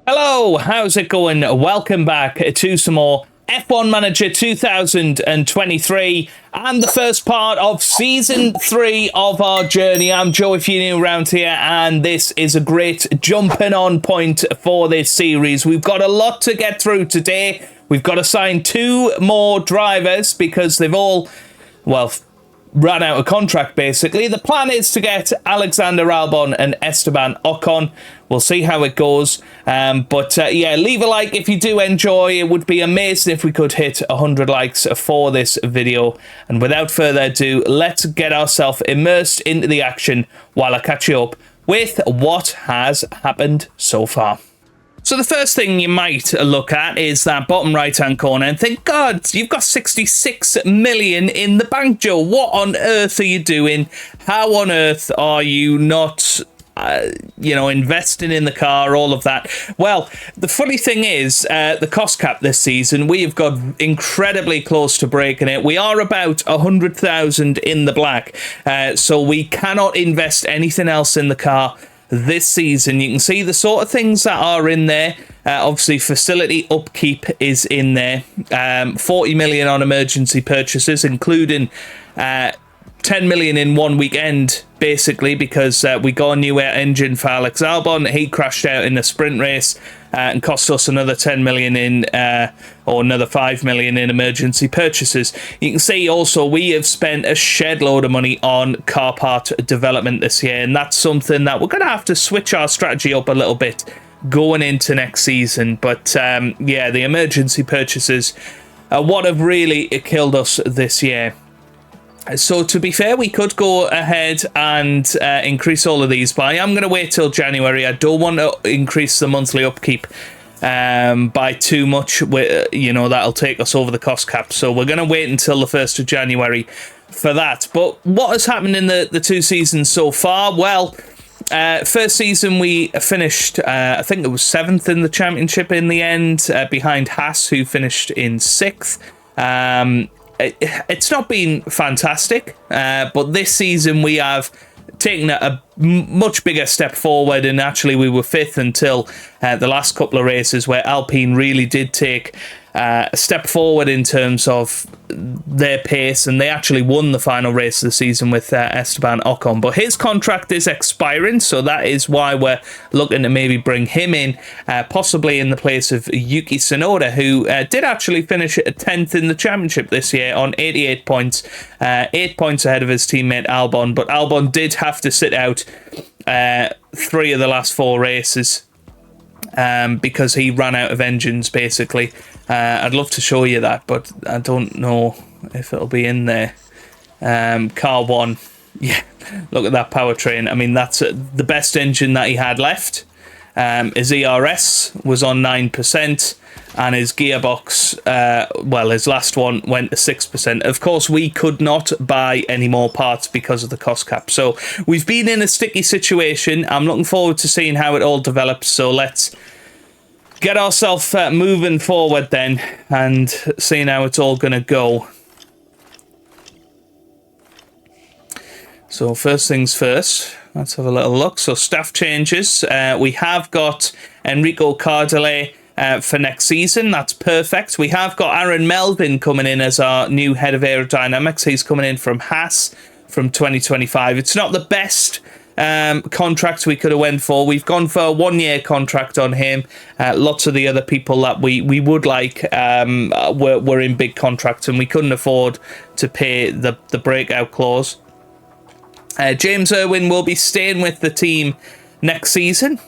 Hello, how's it going? Welcome back to some more F1 Manager 2023 and the first part of Season 3 of our journey. I'm Joe if you're new around here, and this is a great jumping on point for this series. We've got a lot to get through today. We've got to sign 2 more drivers because they've all, well, ran out of contract, basically. The plan is to get Alexander Albon and Esteban Ocon. We'll see how it goes. Yeah, leave a like if you do enjoy. It would be amazing if we could hit 100 likes for this video. And without further ado, let's get ourselves immersed into the action while I catch you up with what has happened so far. So the first thing you might look at is that bottom right-hand corner and think, God, you've got 66 million in the bank, Joe. What on earth are you doing? How on earth are you not, investing in the car, all of that? Well, the funny thing is, the cost cap this season, we have got incredibly close to breaking it. We are about 100,000 in the black, so we cannot invest anything else in the car this season. You can see the sort of things that are in there. Obviously, facility upkeep is in there. 40 million on emergency purchases, including 10 million in one weekend, basically, because we got a new engine for Alex Albon. He crashed out in a sprint race and cost us another 10 million in, or another 5 million in emergency purchases. You can see also we have spent a shed load of money on car part development this year, and that's something that we're going to have to switch our strategy up a little bit going into next season. But yeah, the emergency purchases are what have really killed us this year. So to be fair, we could go ahead and increase all of these, but I am going to wait till January. I don't want to increase the monthly upkeep by too much. That'll take us over the cost cap. So we're going to wait until the 1st of January for that. But what has happened in the 2 seasons so far? Well, first season we finished, I think it was 7th in the championship in the end, behind Haas, who finished in 6th. It's not been fantastic, but this season we have taken a much bigger step forward, and actually we were 5th until the last couple of races, where Alpine really did take a step forward in terms of their pace, and they actually won the final race of the season with Esteban Ocon. But his contract is expiring, so that is why we're looking to maybe bring him in, possibly in the place of Yuki Tsunoda, who did actually finish at 10th in the championship this year on 88 points, 8 points ahead of his teammate Albon. But Albon did have to sit out 3 of the last 4 races because he ran out of engines, basically. I'd love to show you that, but I don't know if it'll be in there. Car 1, yeah, look at that powertrain. I mean, that's the best engine that he had left. His ERS was on 9%, and his gearbox, his last one went to 6%. Of course, we could not buy any more parts because of the cost cap. So we've been in a sticky situation. I'm looking forward to seeing how it all develops. So let's get ourselves moving forward then, and seeing how it's all going to go. So first things first, let's have a little look. So staff changes. We have got Enrico Cardelay for next season. That's perfect. We have got Aaron Melvin coming in as our new head of aerodynamics. He's coming in from Haas from 2025. It's not the best contract we could have went for. We've gone for a 1-year contract on him. Lots of the other people that we would like were in big contracts, and we couldn't afford to pay the breakout clause. James Irwin will be staying with the team next season.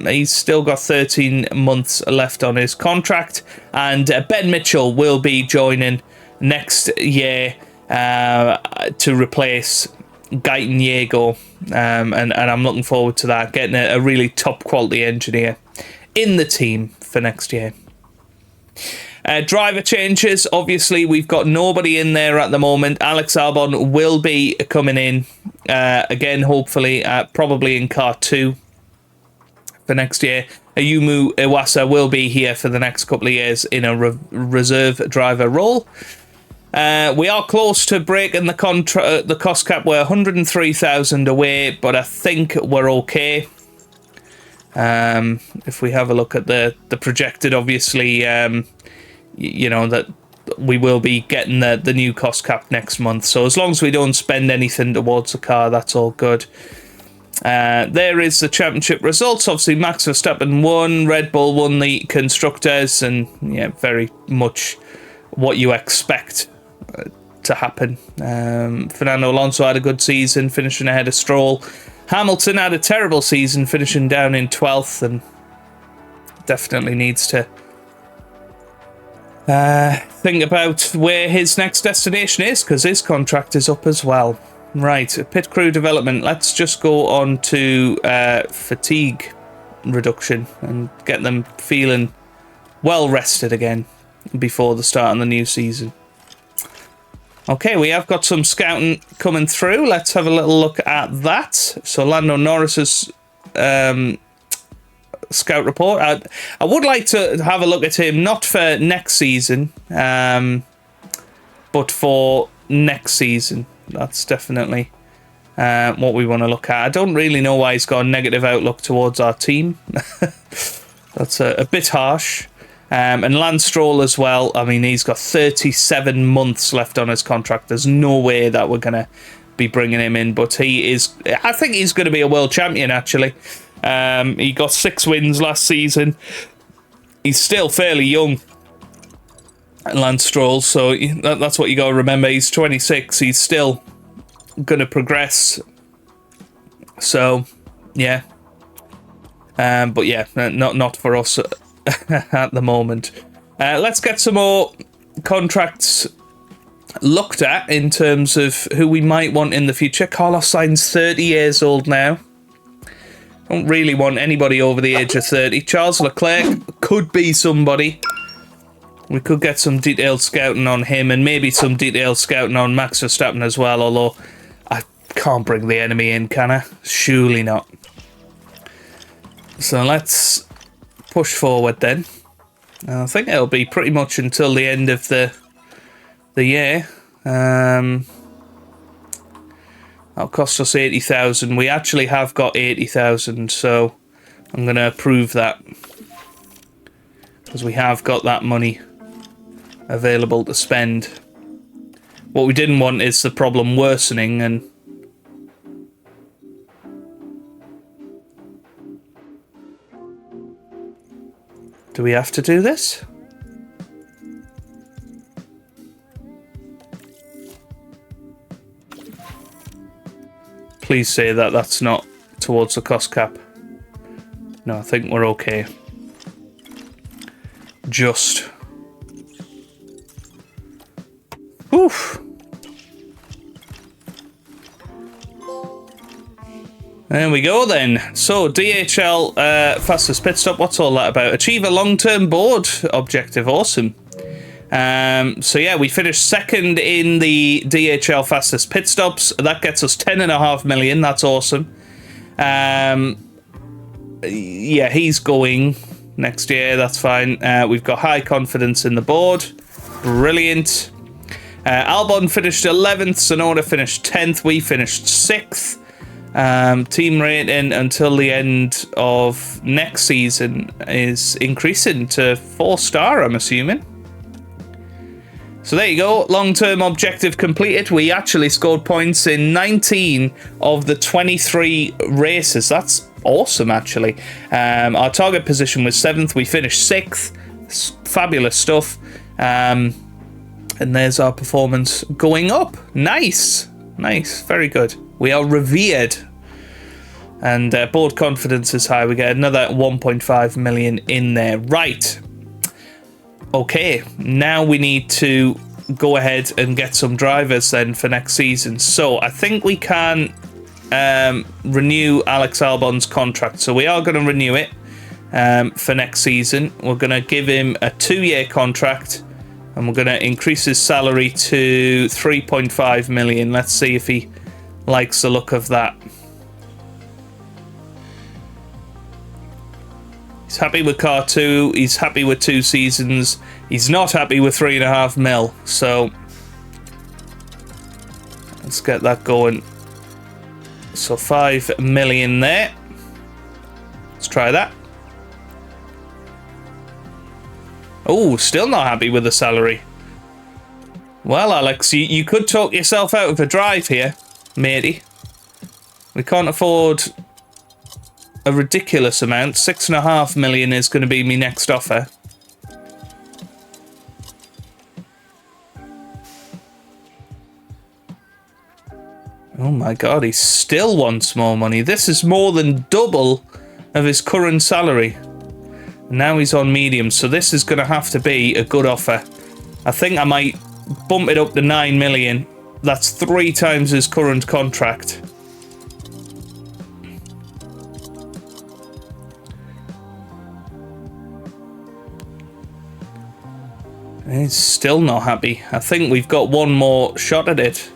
He's still got 13 months left on his contract, and Ben Mitchell will be joining next year to replace Gaetan Diego, and I'm looking forward to that, getting a really top quality engineer in the team for next year. Driver changes, obviously we've got nobody in there at the moment. Alex Albon will be coming in again, hopefully, probably in car 2 for next year. Ayumu Iwasa will be here for the next couple of years in a reserve driver role. We are close to breaking the cost cap. We're 103,000 away, but I think we're okay. If we have a look at the projected, obviously, you know, that we will be getting the new cost cap next month. So as long as we don't spend anything towards the car, that's all good. There is the championship results. Obviously, Max Verstappen won, Red Bull won the constructors, and yeah, very much what you expect to happen. Fernando Alonso had a good season, finishing ahead of Stroll. Hamilton had a terrible season, finishing down in 12th, and definitely needs to think about where his next destination is, because his contract is up as well. Right, pit crew development. Let's just go on to fatigue reduction and get them feeling well rested again before the start of the new season. Okay, we have got some scouting coming through. Let's have a little look at that. So Lando Norris's scout report. I would like to have a look at him, not for next season, but for next season. That's definitely what we want to look at. I don't really know why he's got a negative outlook towards our team. That's a bit harsh. And Lance Stroll as well. I mean, he's got 37 months left on his contract. There's no way that we're going to be bringing him in. But he is... I think he's going to be a world champion, actually. He got 6 wins last season. He's still fairly young, Lance Stroll. So that's what you got to remember. He's 26. He's still going to progress. So, yeah. But yeah, not for us at the moment. Let's get some more contracts looked at in terms of who we might want in the future. Carlos Sainz, 30 years old now. Don't really want anybody over the age of 30. Charles Leclerc could be somebody. We could get some detailed scouting on him, and maybe some detailed scouting on Max Verstappen as well, although I can't bring the enemy in, can I? Surely not. So let's push forward then. I think it'll be pretty much until the end of the year. That'll cost us 80,000. We actually have got 80,000, so I'm going to approve that, because we have got that money available to spend. What we didn't want is the problem worsening, and do we have to do this? Please say that that's not towards the cost cap. No, I think we're okay. Just. Oof. There we go then. So DHL fastest pit stop. What's all that about? Achieve a long-term board objective. Awesome. So yeah, we finished second in the DHL fastest pit stops. That gets us 10.5 million. That's awesome. Yeah, he's going next year. That's fine. We've got high confidence in the board. Brilliant. Albon finished 11th. Sonoda finished 10th. We finished 6th. Team rating until the end of next season is increasing to 4-star, I'm assuming. So there you go, long-term objective completed. We actually scored points in 19 of the 23 races. That's awesome, actually. Our target position was 7th. We finished 6th. It's fabulous stuff. And there's our performance going up. Nice. Nice. Very good. We are revered. And board confidence is high. We get another 1.5 million in there. Right. Okay, now we need to go ahead and get some drivers then for next season. So I think we can renew Alex Albon's contract. So we are going to renew it for next season. We're going to give him a 2-year contract, and we're going to increase his salary to 3.5 million. Let's see if he likes the look of that. He's happy with car 2. He's happy with 2 seasons. He's not happy with 3.5 mil. So let's get that going. So 5 million there. Let's Let's try that. Oh, still not happy with the salary. Well, Alex, you could talk yourself out of a drive here, matey. We can't afford a ridiculous amount. 6.5 million is going to be my next offer. Oh my god, he still wants more money. This is more than double of his current salary. Now he's on medium, so this is going to have to be a good offer. I think I might bump it up to 9 million. That's 3 times his current contract. He's still not happy. I think we've got one more shot at it.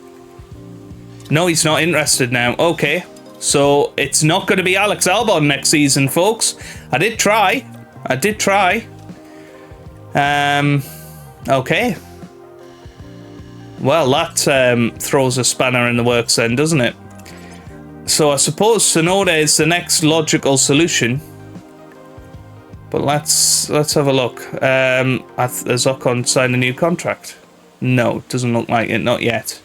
No, he's not interested now. Okay, so it's not going to be Alex Albon next season, folks. I did try. Okay. Well, that throws a spanner in the works then, doesn't it? So I suppose Tsunoda is the next logical solution. But let's have a look. Has Ocon signed a new contract? No, doesn't look like it. Not yet.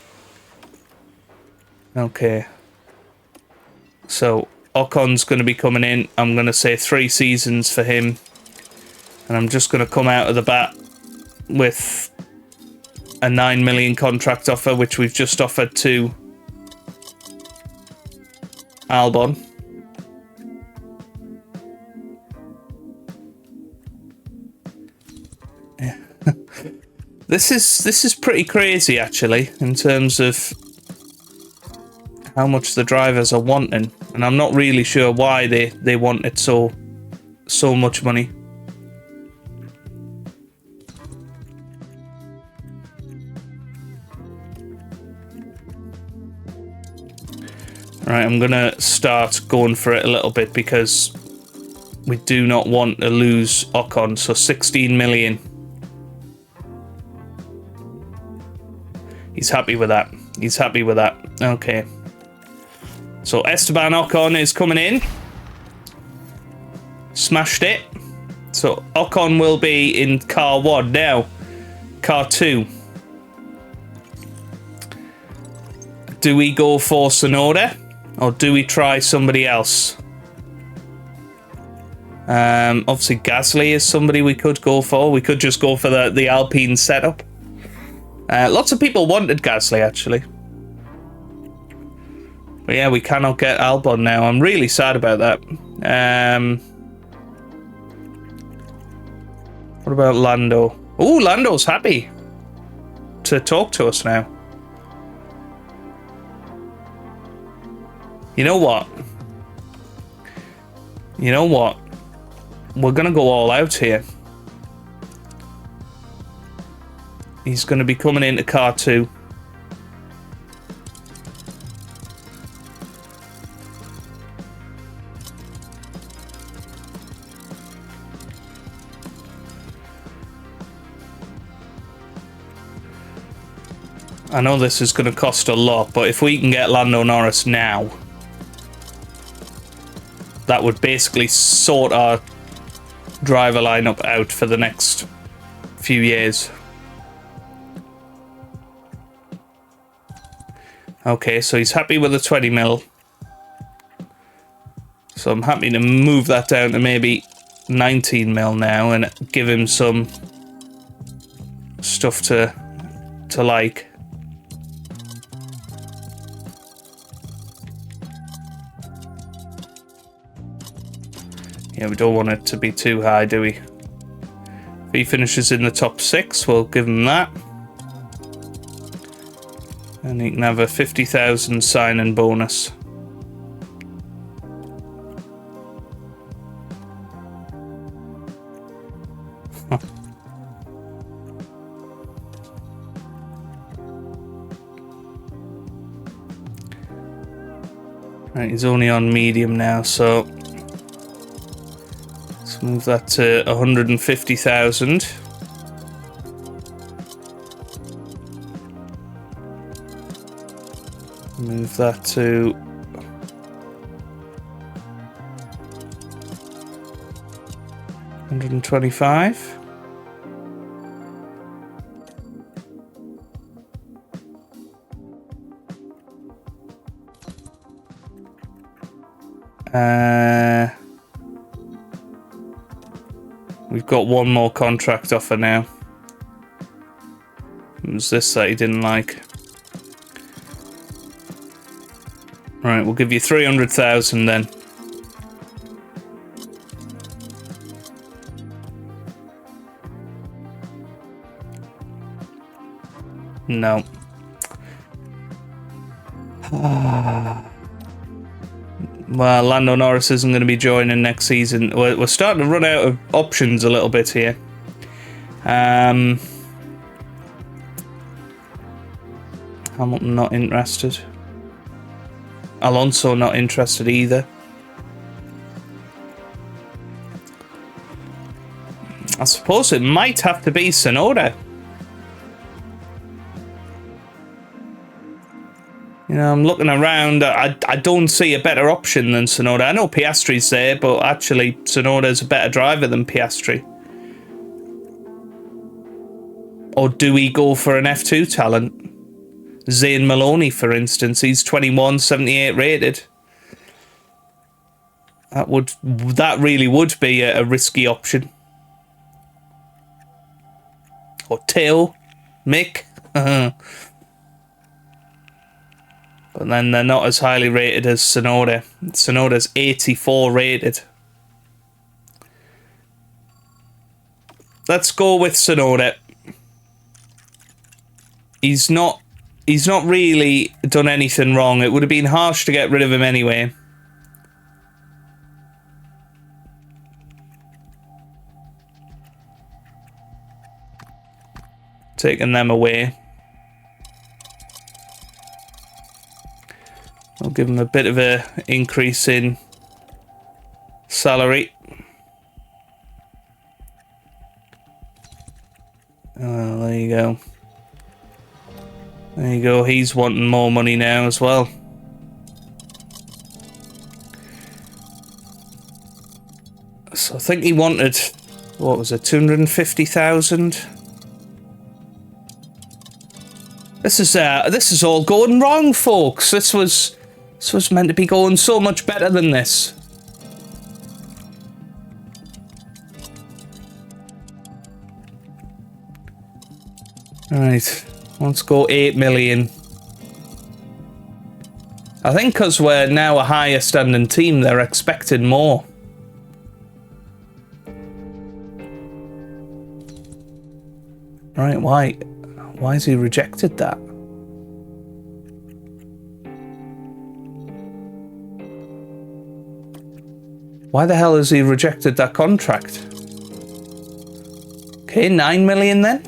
Okay. So Ocon's going to be coming in. I'm going to say 3 seasons for him. And I'm just going to come out of the bat with a 9 million contract offer, which we've just offered to Albon. Yeah. This is pretty crazy, actually, in terms of how much the drivers are wanting, and I'm not really sure why they want it so much money. Right, I'm gonna start going for it a little bit because we do not want to lose Ocon. So 16 million. He's happy with that. He's happy with that. Okay. So Esteban Ocon is coming in. Smashed it. So Ocon will be in car 1 now. Car 2. Do we go for Tsunoda? Or do we try somebody else? Obviously Gasly is somebody we could go for. We could just go for the Alpine setup. Lots of people wanted Gasly, actually. But yeah, we cannot get Albon now. I'm really sad about that. What about Lando? Oh, Lando's happy to talk to us now. You know what? We're going to go all out here. He's going to be coming into car 2. I know this is going to cost a lot, but if we can get Lando Norris now, that would basically sort our driver lineup out for the next few years. Okay, so he's happy with the 20 mil. So I'm happy to move that down to maybe 19 mil now and give him some stuff to like. Yeah, we don't want it to be too high, do we? If he finishes in the top 6, we'll give him that. And he can have a 50,000 sign-in bonus. Right, he's only on medium now, so let's move that to 150,000. Move that to 125. We've got one more contract offer now. It was this that he didn't like. Right, we'll give you 300,000 then. No. Well, Lando Norris isn't going to be joining next season. We're starting to run out of options a little bit here. Hamilton not interested. Alonso not interested either. I suppose it might have to be Tsunoda. You know, I'm looking around. I don't see a better option than Tsunoda. I know Piastri's there, but actually Tsunoda's a better driver than Piastri. Or do we go for an F2 talent? Zane Maloney, for instance. He's 21, 78 rated. That really would be a risky option. Or Theo, Mick. But then they're not as highly rated as Tsunoda. Tsunoda's 84 rated. Let's go with Tsunoda. He's not really done anything wrong. It would have been harsh to get rid of him anyway. Taking them away. I'll give him a bit of a increase in salary. Oh, there you go. There you go. He's wanting more money now as well. So I think he wanted, what was it, 250,000? This is all going wrong, folks. This was meant to be going so much better than this. Alright, let's go 8 million. I think because we're now a higher standing team, they're expecting more. Right, why has he rejected that? Why the hell has he rejected that contract? Okay, 9 million then?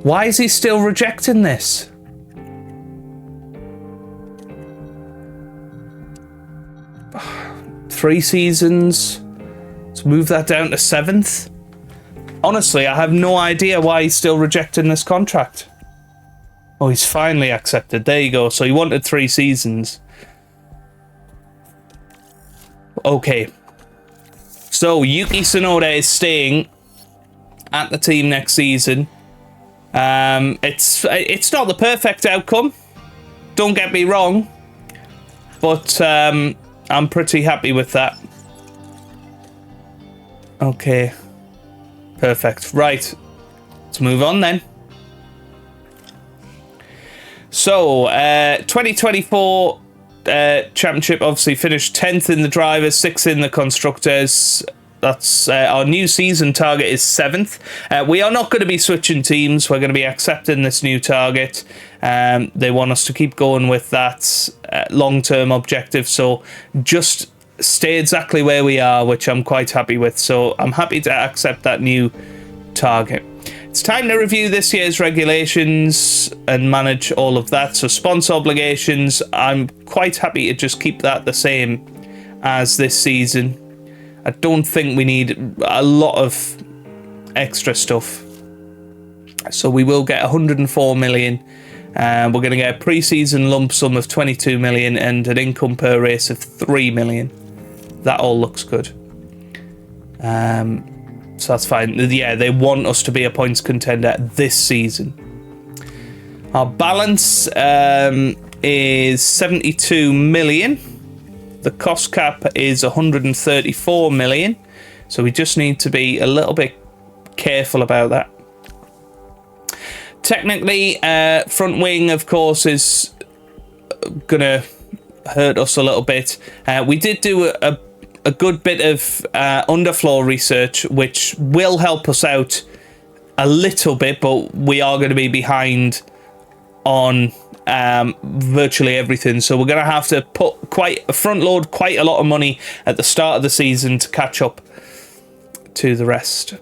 Why is he still rejecting this? Three seasons. Let's move that down to 7th. Honestly, I have no idea why he's still rejecting this contract. Oh, he's finally accepted. There you go. So he wanted 3 seasons. Okay. So Yuki Tsunoda is staying at the team next season. It's not the perfect outcome. Don't get me wrong. But I'm pretty happy with that. Okay. Perfect. Right. Let's move on then. So, 2024 championship obviously finished 10th in the drivers, 6th in the constructors. That's our new season target is 7th. We are not going to be switching teams. We're going to be accepting this new target. They want us to keep going with that long-term objective. So just stay exactly where we are, which I'm quite happy with. So I'm happy to accept that new target. It's time to review this year's regulations and manage all of that. So sponsor obligations, I'm quite happy to just keep that the same as this season. I don't think we need a lot of extra stuff. So we will get 104 million We're going to get a pre-season lump sum of 22 million and an income per race of 3 million. That all looks good. So that's fine. Yeah, they want us to be a points contender this season. Our balance is 72 million. The cost cap is 134 million. So we just need to be a little bit careful about that. Technically, front wing, of course, is going to hurt us a little bit. We did do a good bit of underfloor research, which will help us out a little bit, but we are going to be behind on virtually everything. So we're going to have to front load quite a lot of money at the start of the season to catch up to the rest.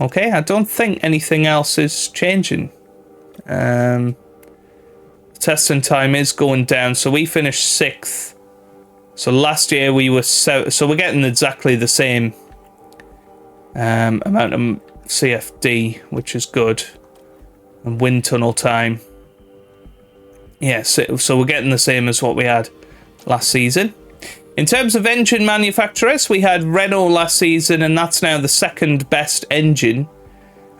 Okay, I don't think anything else is changing. Testing time is going down, so we finished 6th. So last year we were 7th, so we're getting exactly the same amount of CFD, which is good, and wind tunnel time. Yeah, so we're getting the same as what we had last season. In terms of engine manufacturers, we had Renault last season, and that's now the second best engine.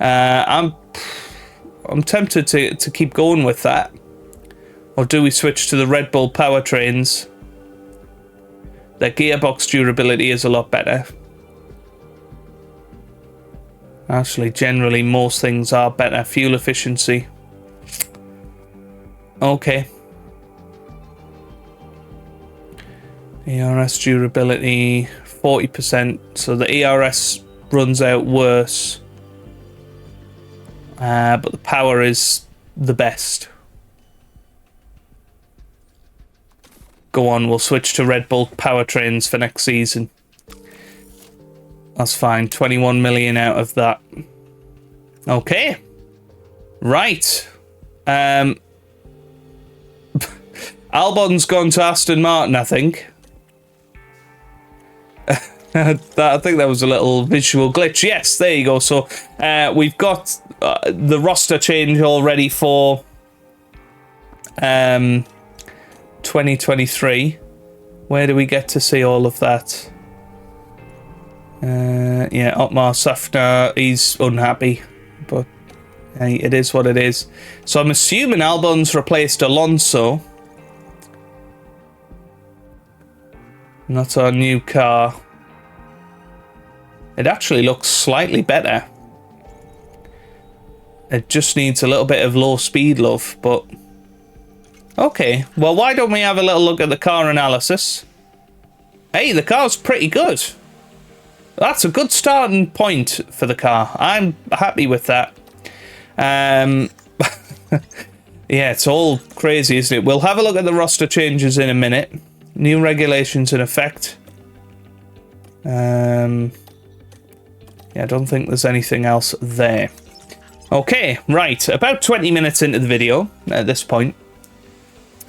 I'm tempted to keep going with that. Or do we switch to the Red Bull powertrains? Their gearbox durability is a lot better. Actually, generally, most things are better. Fuel efficiency. Okay. ERS durability 40%, so the ERS runs out worse, but the power is the best. Go on, we'll switch to Red Bull powertrains for next season. That's fine, 21 million out of that. Okay, right. Albon's gone to Aston Martin, I think. I think that was a little visual glitch. Yes, there you go. So we've got the roster change already for 2023. Where do we get to see all of that? Yeah, Otmar Safnauer, he's unhappy, but hey, it is what it is. So I'm assuming Albon's replaced Alonso. And that's our new car. It actually looks slightly better. It just needs a little bit of low speed love, but okay. Well, why don't we have a little look at the car analysis? Hey, the car's pretty good. That's a good starting point for the car. I'm happy with that. Yeah, it's all crazy, isn't it? We'll have a look at the roster changes in a minute. New regulations in effect. Yeah, I don't think there's anything else there. Okay, right. About 20 minutes into the video at this point.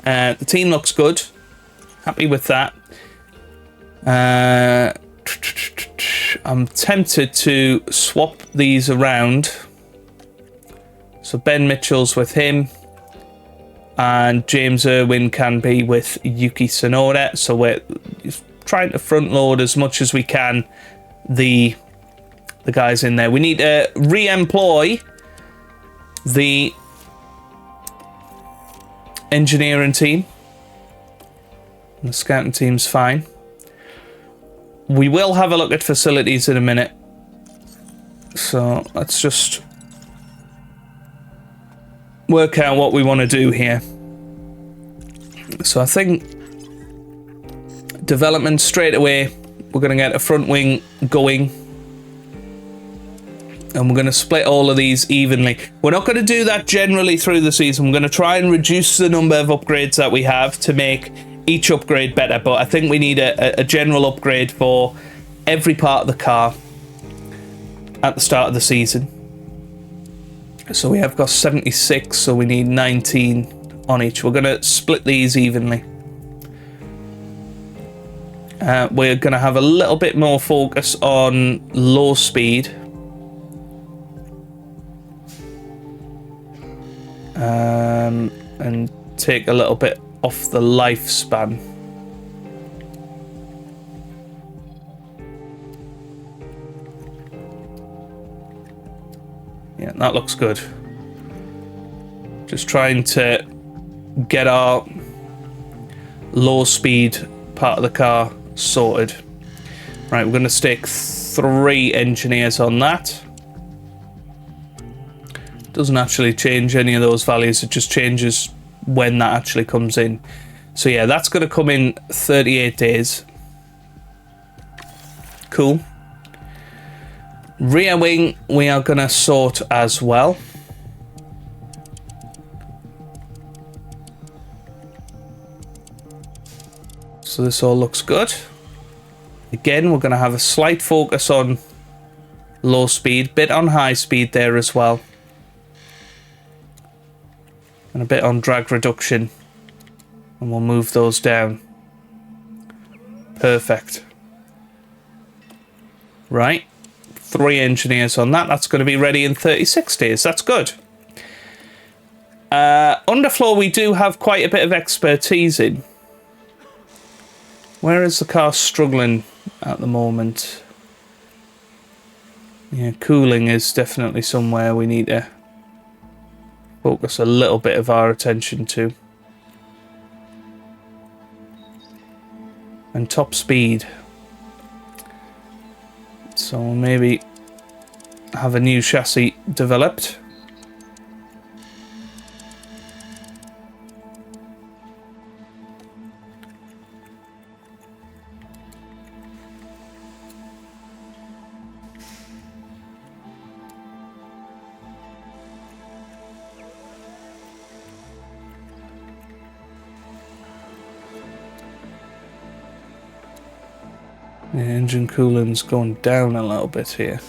The team looks good. Happy with that. I'm tempted to swap these around. So Ben Mitchell's with him. And James Irwin can be with Yuki Tsunoda. So we're trying to front load as much as we can the guys in there. We need to re-employ the engineering team. The scouting team's fine. We will have a look at facilities in a minute. So let's just work out what we want to do here. So I think development straight away, we're going to get a front wing going. And we're going to split all of these evenly. We're not going to do that generally through the season. We're going to try and reduce the number of upgrades that we have to make each upgrade better. But I think we need a general upgrade for every part of the car at the start of the season. So we have got 76, so we need 19 on each. We're going to split these evenly. We're going to have a little bit more focus on low speed. and take a little bit off the lifespan. Yeah, that looks good. Just trying to get our low speed part of the car sorted. Right, we're going to stick 3 engineers on that. Doesn't actually change any of those values, it just changes when that actually comes in. So yeah, that's going to come in 38 days. Cool. Rear wing we are going to sort as well. So this all looks good. Again, we're going to have a slight focus on low speed, bit on high speed there as well. And a bit on drag reduction. And we'll move those down. Perfect. Right. 3 engineers on that. That's going to be ready in 36 days. That's good. Underfloor, we do have quite a bit of expertise in. Where is the car struggling at the moment? Yeah, cooling is definitely somewhere we need to focus a little bit of our attention to. And top speed. So maybe have a new chassis developed. The engine cooling's going down a little bit here.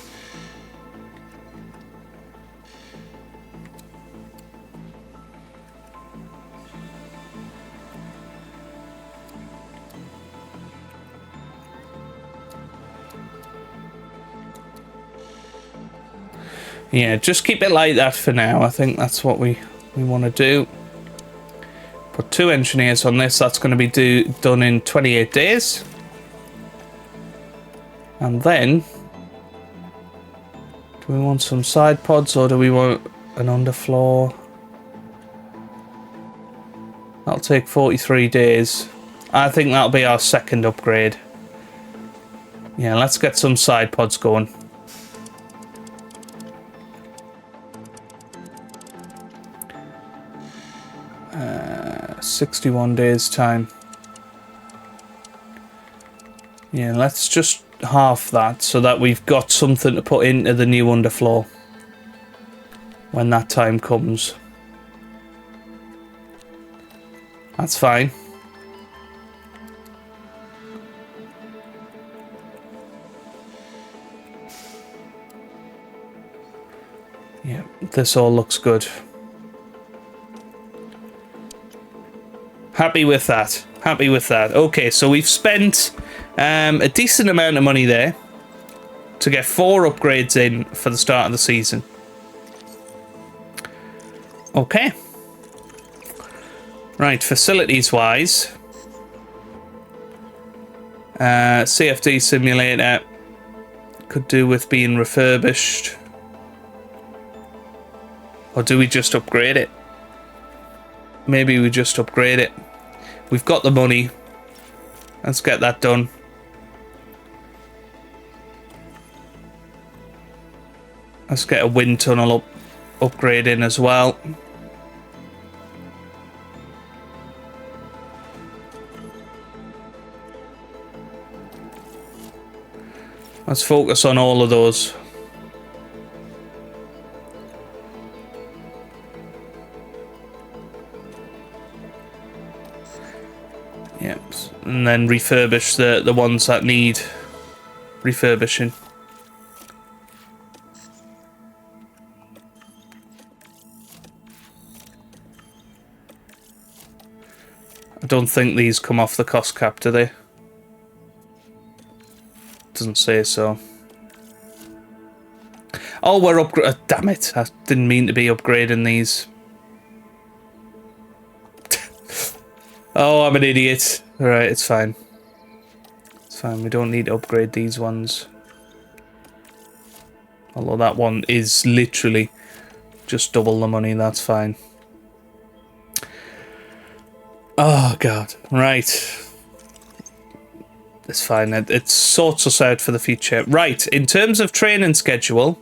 Yeah, just keep it like that for now. I think that's what we want to do. Put 2 engineers on this. That's going to be done in 28 days. And then, do we want some side pods or do we want an underfloor? That'll take 43 days. I think that'll be our second upgrade. Yeah, let's get some side pods going. 61 days time. Yeah, let's just half that so that we've got something to put into the new underfloor when that time comes. That's fine. Yeah, this all looks good. Happy with that. Happy with that. Okay, so we've spent a decent amount of money there to get 4 upgrades in for the start of the season. Okay. Right, facilities-wise. CFD simulator could do with being refurbished. Or do we just upgrade it? Maybe we just upgrade it. We've got the money. Let's get that done. Let's get a wind tunnel upgrade in as well. Let's focus on all of those. Yep, and then refurbish the ones that need refurbishing. I don't think these come off the cost cap, do they? Doesn't say so. Oh, we're upgrading. Damn it! I didn't mean to be upgrading these. Oh, I'm an idiot. Alright, it's fine. It's fine. We don't need to upgrade these ones. Although that one is literally just double the money. That's fine. Oh, God. Right. It's fine. It sorts us out for the future. Right. In terms of training schedule,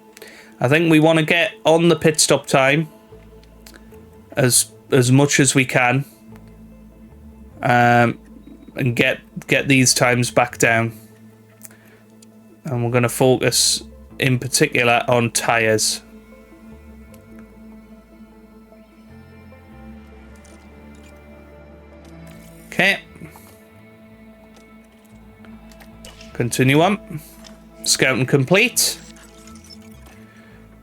I think we want to get on the pit stop time as much as we can. And get these times back down. And we're going to focus in particular on tyres. Okay. Continue on. Scouting complete.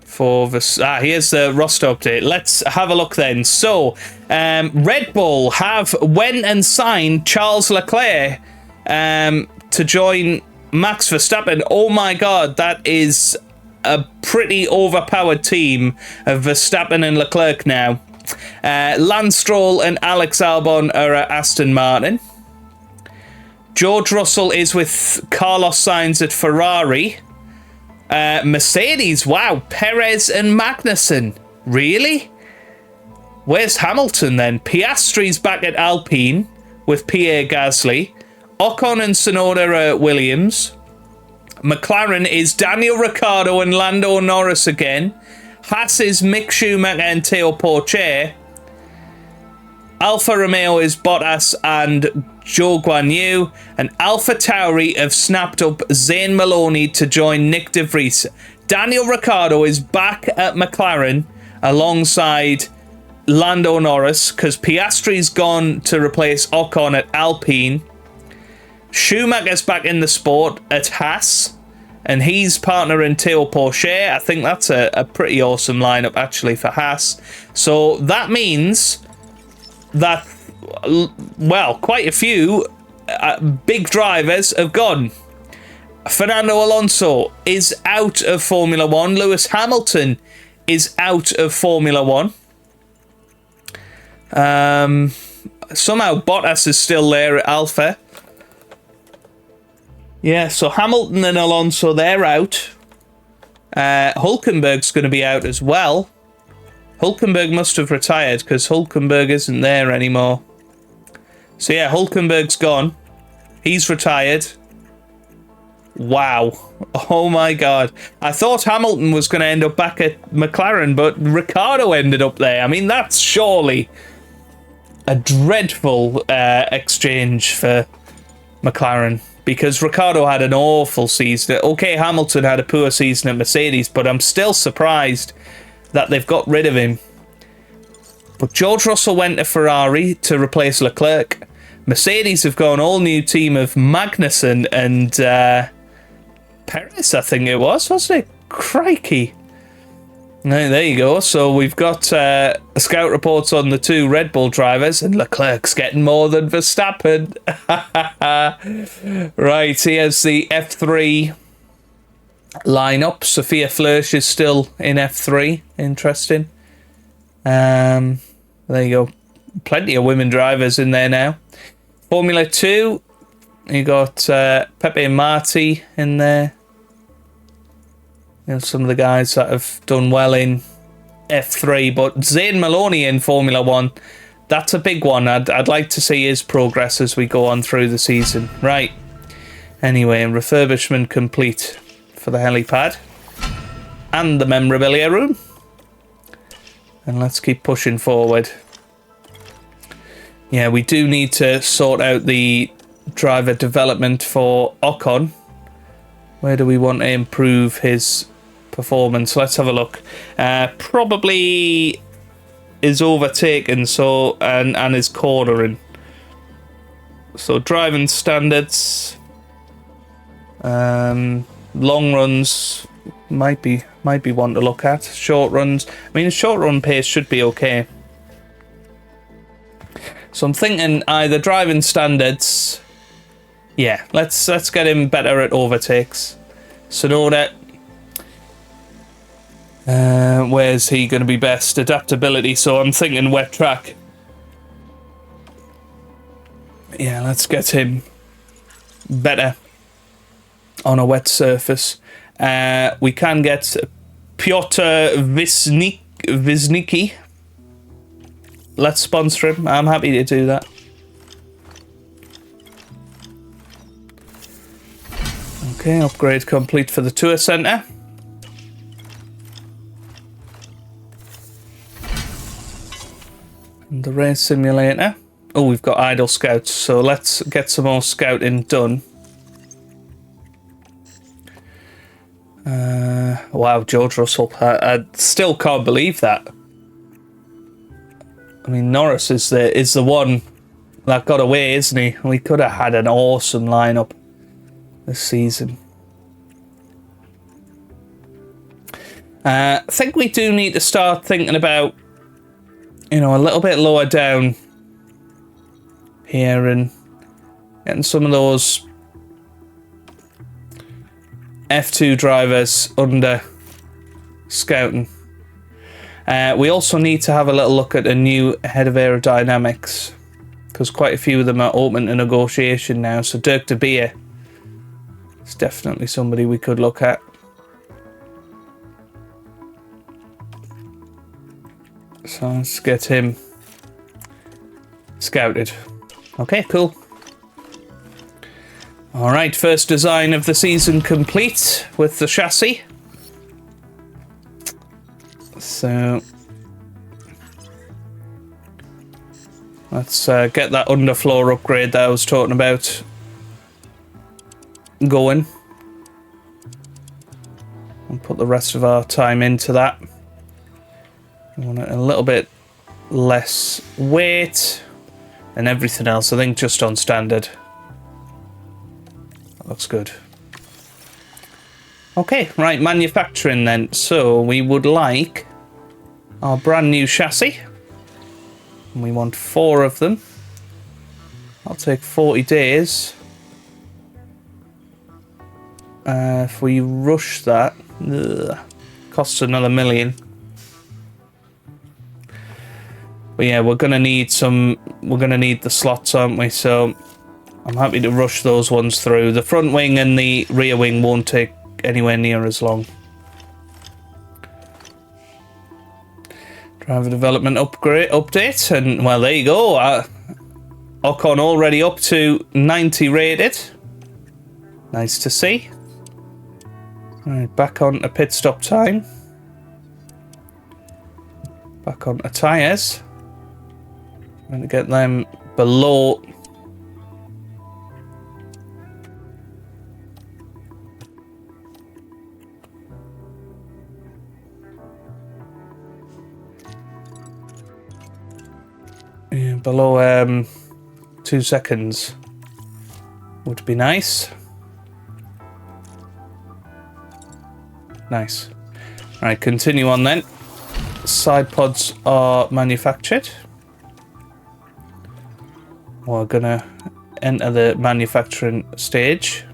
For the here's the roster update. Let's have a look then. So, Red Bull have went and signed Charles Leclerc to join Max Verstappen. Oh my God, that is a pretty overpowered team of Verstappen and Leclerc now. Lance Stroll and Alex Albon are at Aston Martin. George Russell is with Carlos Sainz at Ferrari. Mercedes, wow, Perez and Magnussen. Really? Where's Hamilton then? Piastri's back at Alpine with Pierre Gasly. Ocon and Tsunoda are at Williams. McLaren is Daniel Ricciardo and Lando Norris again. Haas is Mick Schumacher and Théo Pourchaire. Alfa Romeo is Bottas and Zhou Guanyu, and Alpha Tauri have snapped up Zane Maloney to join Nick De Vries. Daniel Ricciardo is back at McLaren alongside Lando Norris because Piastri's gone to replace Ocon at Alpine. Schumacher's back in the sport at Haas, and he's partnering Théo Pourchaire. I think that's a pretty awesome lineup actually for Haas. So that means that, well, quite a few big drivers have gone. Fernando Alonso is out of Formula 1. Lewis Hamilton is out of Formula 1. Somehow Bottas is still there at Alpha. Yeah, so Hamilton and Alonso, they're out. Hülkenberg's going to be out as well. Hülkenberg must have retired because Hülkenberg isn't there anymore. So yeah, Hülkenberg's gone. He's retired. Wow. Oh my God. I thought Hamilton was going to end up back at McLaren, but Ricciardo ended up there. I mean, that's surely a dreadful exchange for McLaren, because Ricciardo had an awful season. Okay, Hamilton had a poor season at Mercedes, but I'm still surprised that they've got rid of him. But George Russell went to Ferrari to replace Leclerc. Mercedes have got an all-new team of Magnussen and Perez, I think it was, wasn't it? Crikey. Right, there you go. So we've got scout reports on the two Red Bull drivers, and Leclerc's getting more than Verstappen. Right, here's the F3 lineup. Sophia Flörsch is still in F3. Interesting. There you go. Plenty of women drivers in there now. Formula 2, you got Pepe and Marti in there. You know, some of the guys that have done well in F3, but Zane Maloney in Formula 1, that's a big one. I'd like to see his progress as we go on through the season. Right. Anyway, refurbishment complete for the helipad and the memorabilia room. And let's keep pushing forward. Yeah, we do need to sort out the driver development for Ocon. Where do we want to improve his performance? Let's have a look. Probably is overtaken, so and is cornering. So driving standards, long runs might be one to look at. Short runs, I mean, short run pace should be okay. So I'm thinking either driving standards. Yeah, let's get him better at overtakes. Tsunoda, where's he going to be best? Adaptability. So I'm thinking wet track. Yeah, let's get him better on a wet surface. We can get Piotr Wisnicki. Let's sponsor him. I'm happy to do that. Okay, upgrade complete for the tour centre. And the race simulator. Oh, we've got idle scouts, so let's get some more scouting done. Wow, George Russell. I still can't believe that. I mean, Norris is the one that got away, isn't he? We could have had an awesome lineup this season. I think we do need to start thinking about, you know, a little bit lower down here and getting some of those F2 drivers under scouting. We also need to have a little look at a new head of aerodynamics, because quite a few of them are open to negotiation now. So Dirk de Beer is definitely somebody we could look at. So let's get him scouted. Okay, cool. All right, first design of the season complete with the chassis. So let's get that underfloor upgrade that I was talking about going. And put the rest of our time into that. We want it a little bit less weight and everything else. I think just on standard. That looks good. Okay, right, manufacturing then. So we would like our brand new chassis. And we want 4 of them. That'll take 40 days. If we rush that, costs another $1 million. But yeah, we're gonna need the slots, aren't we? So I'm happy to rush those ones through. The front wing and the rear wing won't take anywhere near as long. Driver development update, and well, there you go. Ocon already up to 90 rated. Nice to see. Right, back on to pit stop time. Back on to tyres. I'm going to get them below below 2 seconds would be nice. Nice. All right, continue on then. Side pods are manufactured. We're gonna enter the manufacturing stage.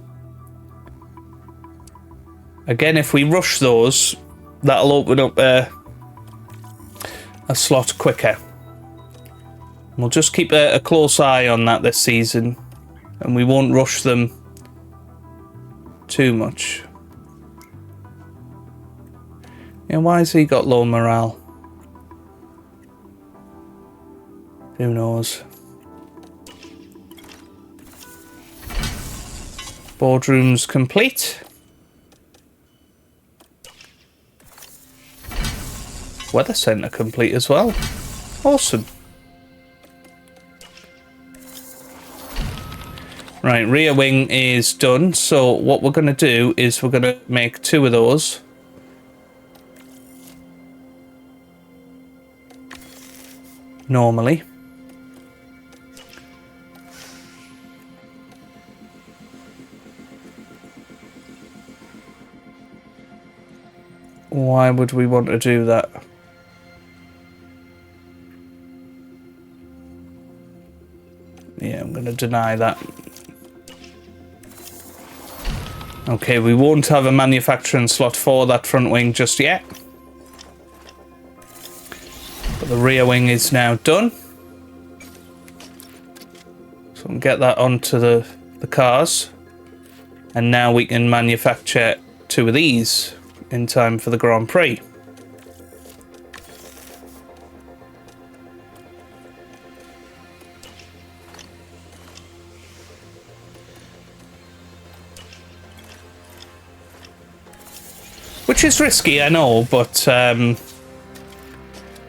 Again, if we rush those, that'll open up a slot quicker. We'll just keep a close eye on that this season, and we won't rush them too much. Yeah, why has he got low morale? Who knows? Boardroom's complete. Weather centre complete as well. Awesome. Right, rear wing is done. So what we're going to do is we're going to make 2 of those. Normally. Why would we want to do that? Yeah, I'm going to deny that. Okay, we won't have a manufacturing slot for that front wing just yet. But the rear wing is now done. So I'm get that onto the cars. And now we can manufacture 2 of these in time for the Grand Prix. Which is risky, I know, but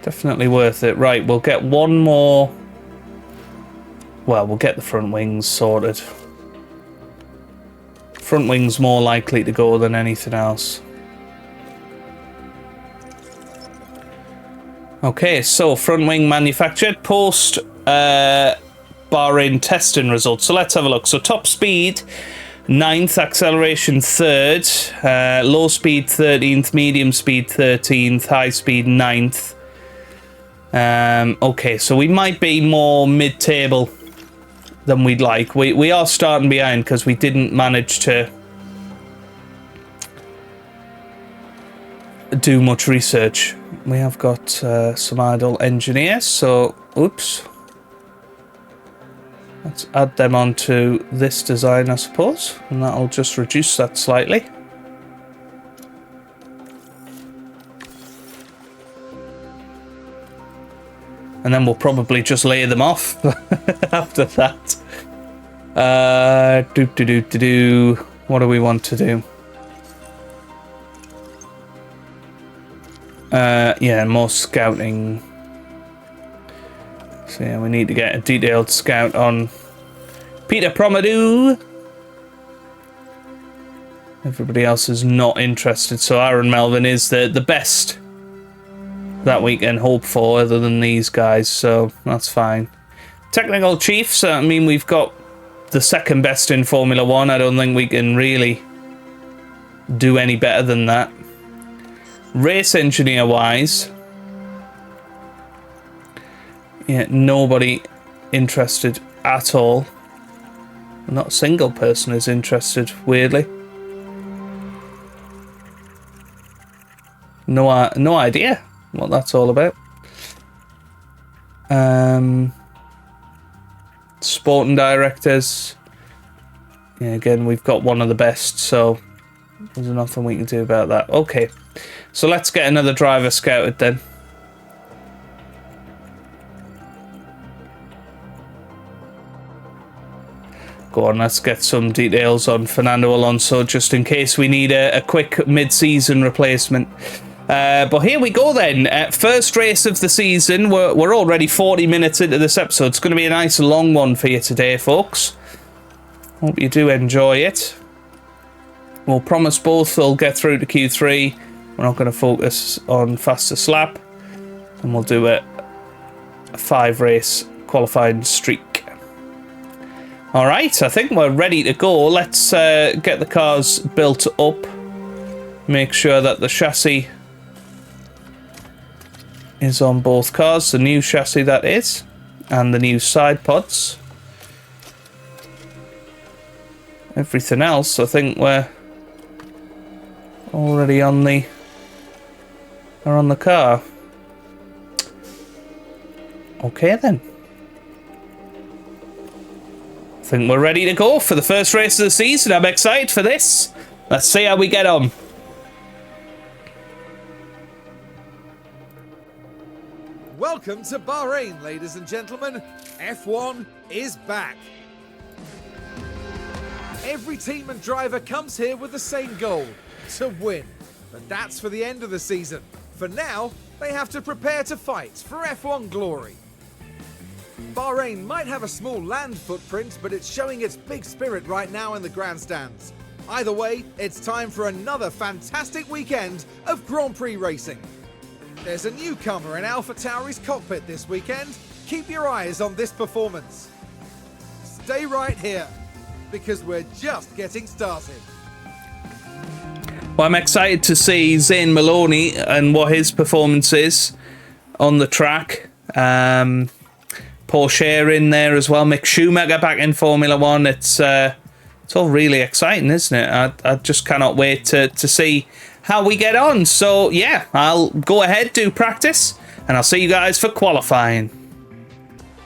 definitely worth it. Right, we'll get one more. Well, we'll get the front wings sorted. Front wings more likely to go than anything else. Okay, so front wing manufactured post Bahrain testing results. So let's have a look. So top speed 9th, acceleration 3rd, low speed 13th, medium speed 13th, high speed 9th. Okay, so we might be more mid-table than we'd like. We are starting behind because we didn't manage to do much research. We have got some idle engineers, so oops. Let's add them onto this design, I suppose, and that'll just reduce that slightly. And then we'll probably just lay them off after that. What do we want to do? Yeah, more scouting. So yeah, we need to get a detailed scout on Peter Promadou. Everybody else is not interested, so Aaron Melvin is the best that we can hope for other than these guys, so that's fine. Technical chiefs, I mean, we've got the second best in Formula 1. I don't think we can really do any better than that. Race engineer wise, yeah, nobody interested at all. Not a single person is interested, weirdly. No idea what that's all about. Sporting directors. Yeah, again, we've got one of the best, so there's nothing we can do about that. Okay, so let's get another driver scouted then. Go on, let's get some details on Fernando Alonso, just in case we need a quick mid-season replacement. But here we go then. First race of the season. We're already 40 minutes into this episode. It's going to be a nice long one for you today, folks. Hope you do enjoy it. We'll promise both will get through to Q3. We're not going to focus on fastest lap. And we'll do a 5-race qualifying streak. Alright, I think we're ready to go. Let's get the cars built up. Make sure that the chassis is on both cars. The new chassis, that is. And the new side pods. Everything else, I think we're already on the car. Okay then. I think we're ready to go for the first race of the season. I'm excited for this. Let's see how we get on. Welcome to Bahrain, ladies and gentlemen. F1 is back. Every team and driver comes here with the same goal, to win. But that's for the end of the season. For now, they have to prepare to fight for F1 glory. Bahrain might have a small land footprint, but it's showing its big spirit right now in the grandstands. Either way, it's time for another fantastic weekend of Grand Prix racing. There's a newcomer in AlphaTauri's cockpit this weekend. Keep your eyes on this performance. Stay right here, because we're just getting started. Well, I'm excited to see Zane Maloney and what his performance is on the track. Porsche in there as well. Mick Schumacher back in Formula 1. It's all really exciting, isn't it? I just cannot wait to see how we get on. So, yeah, I'll go ahead, do practice, and I'll see you guys for qualifying.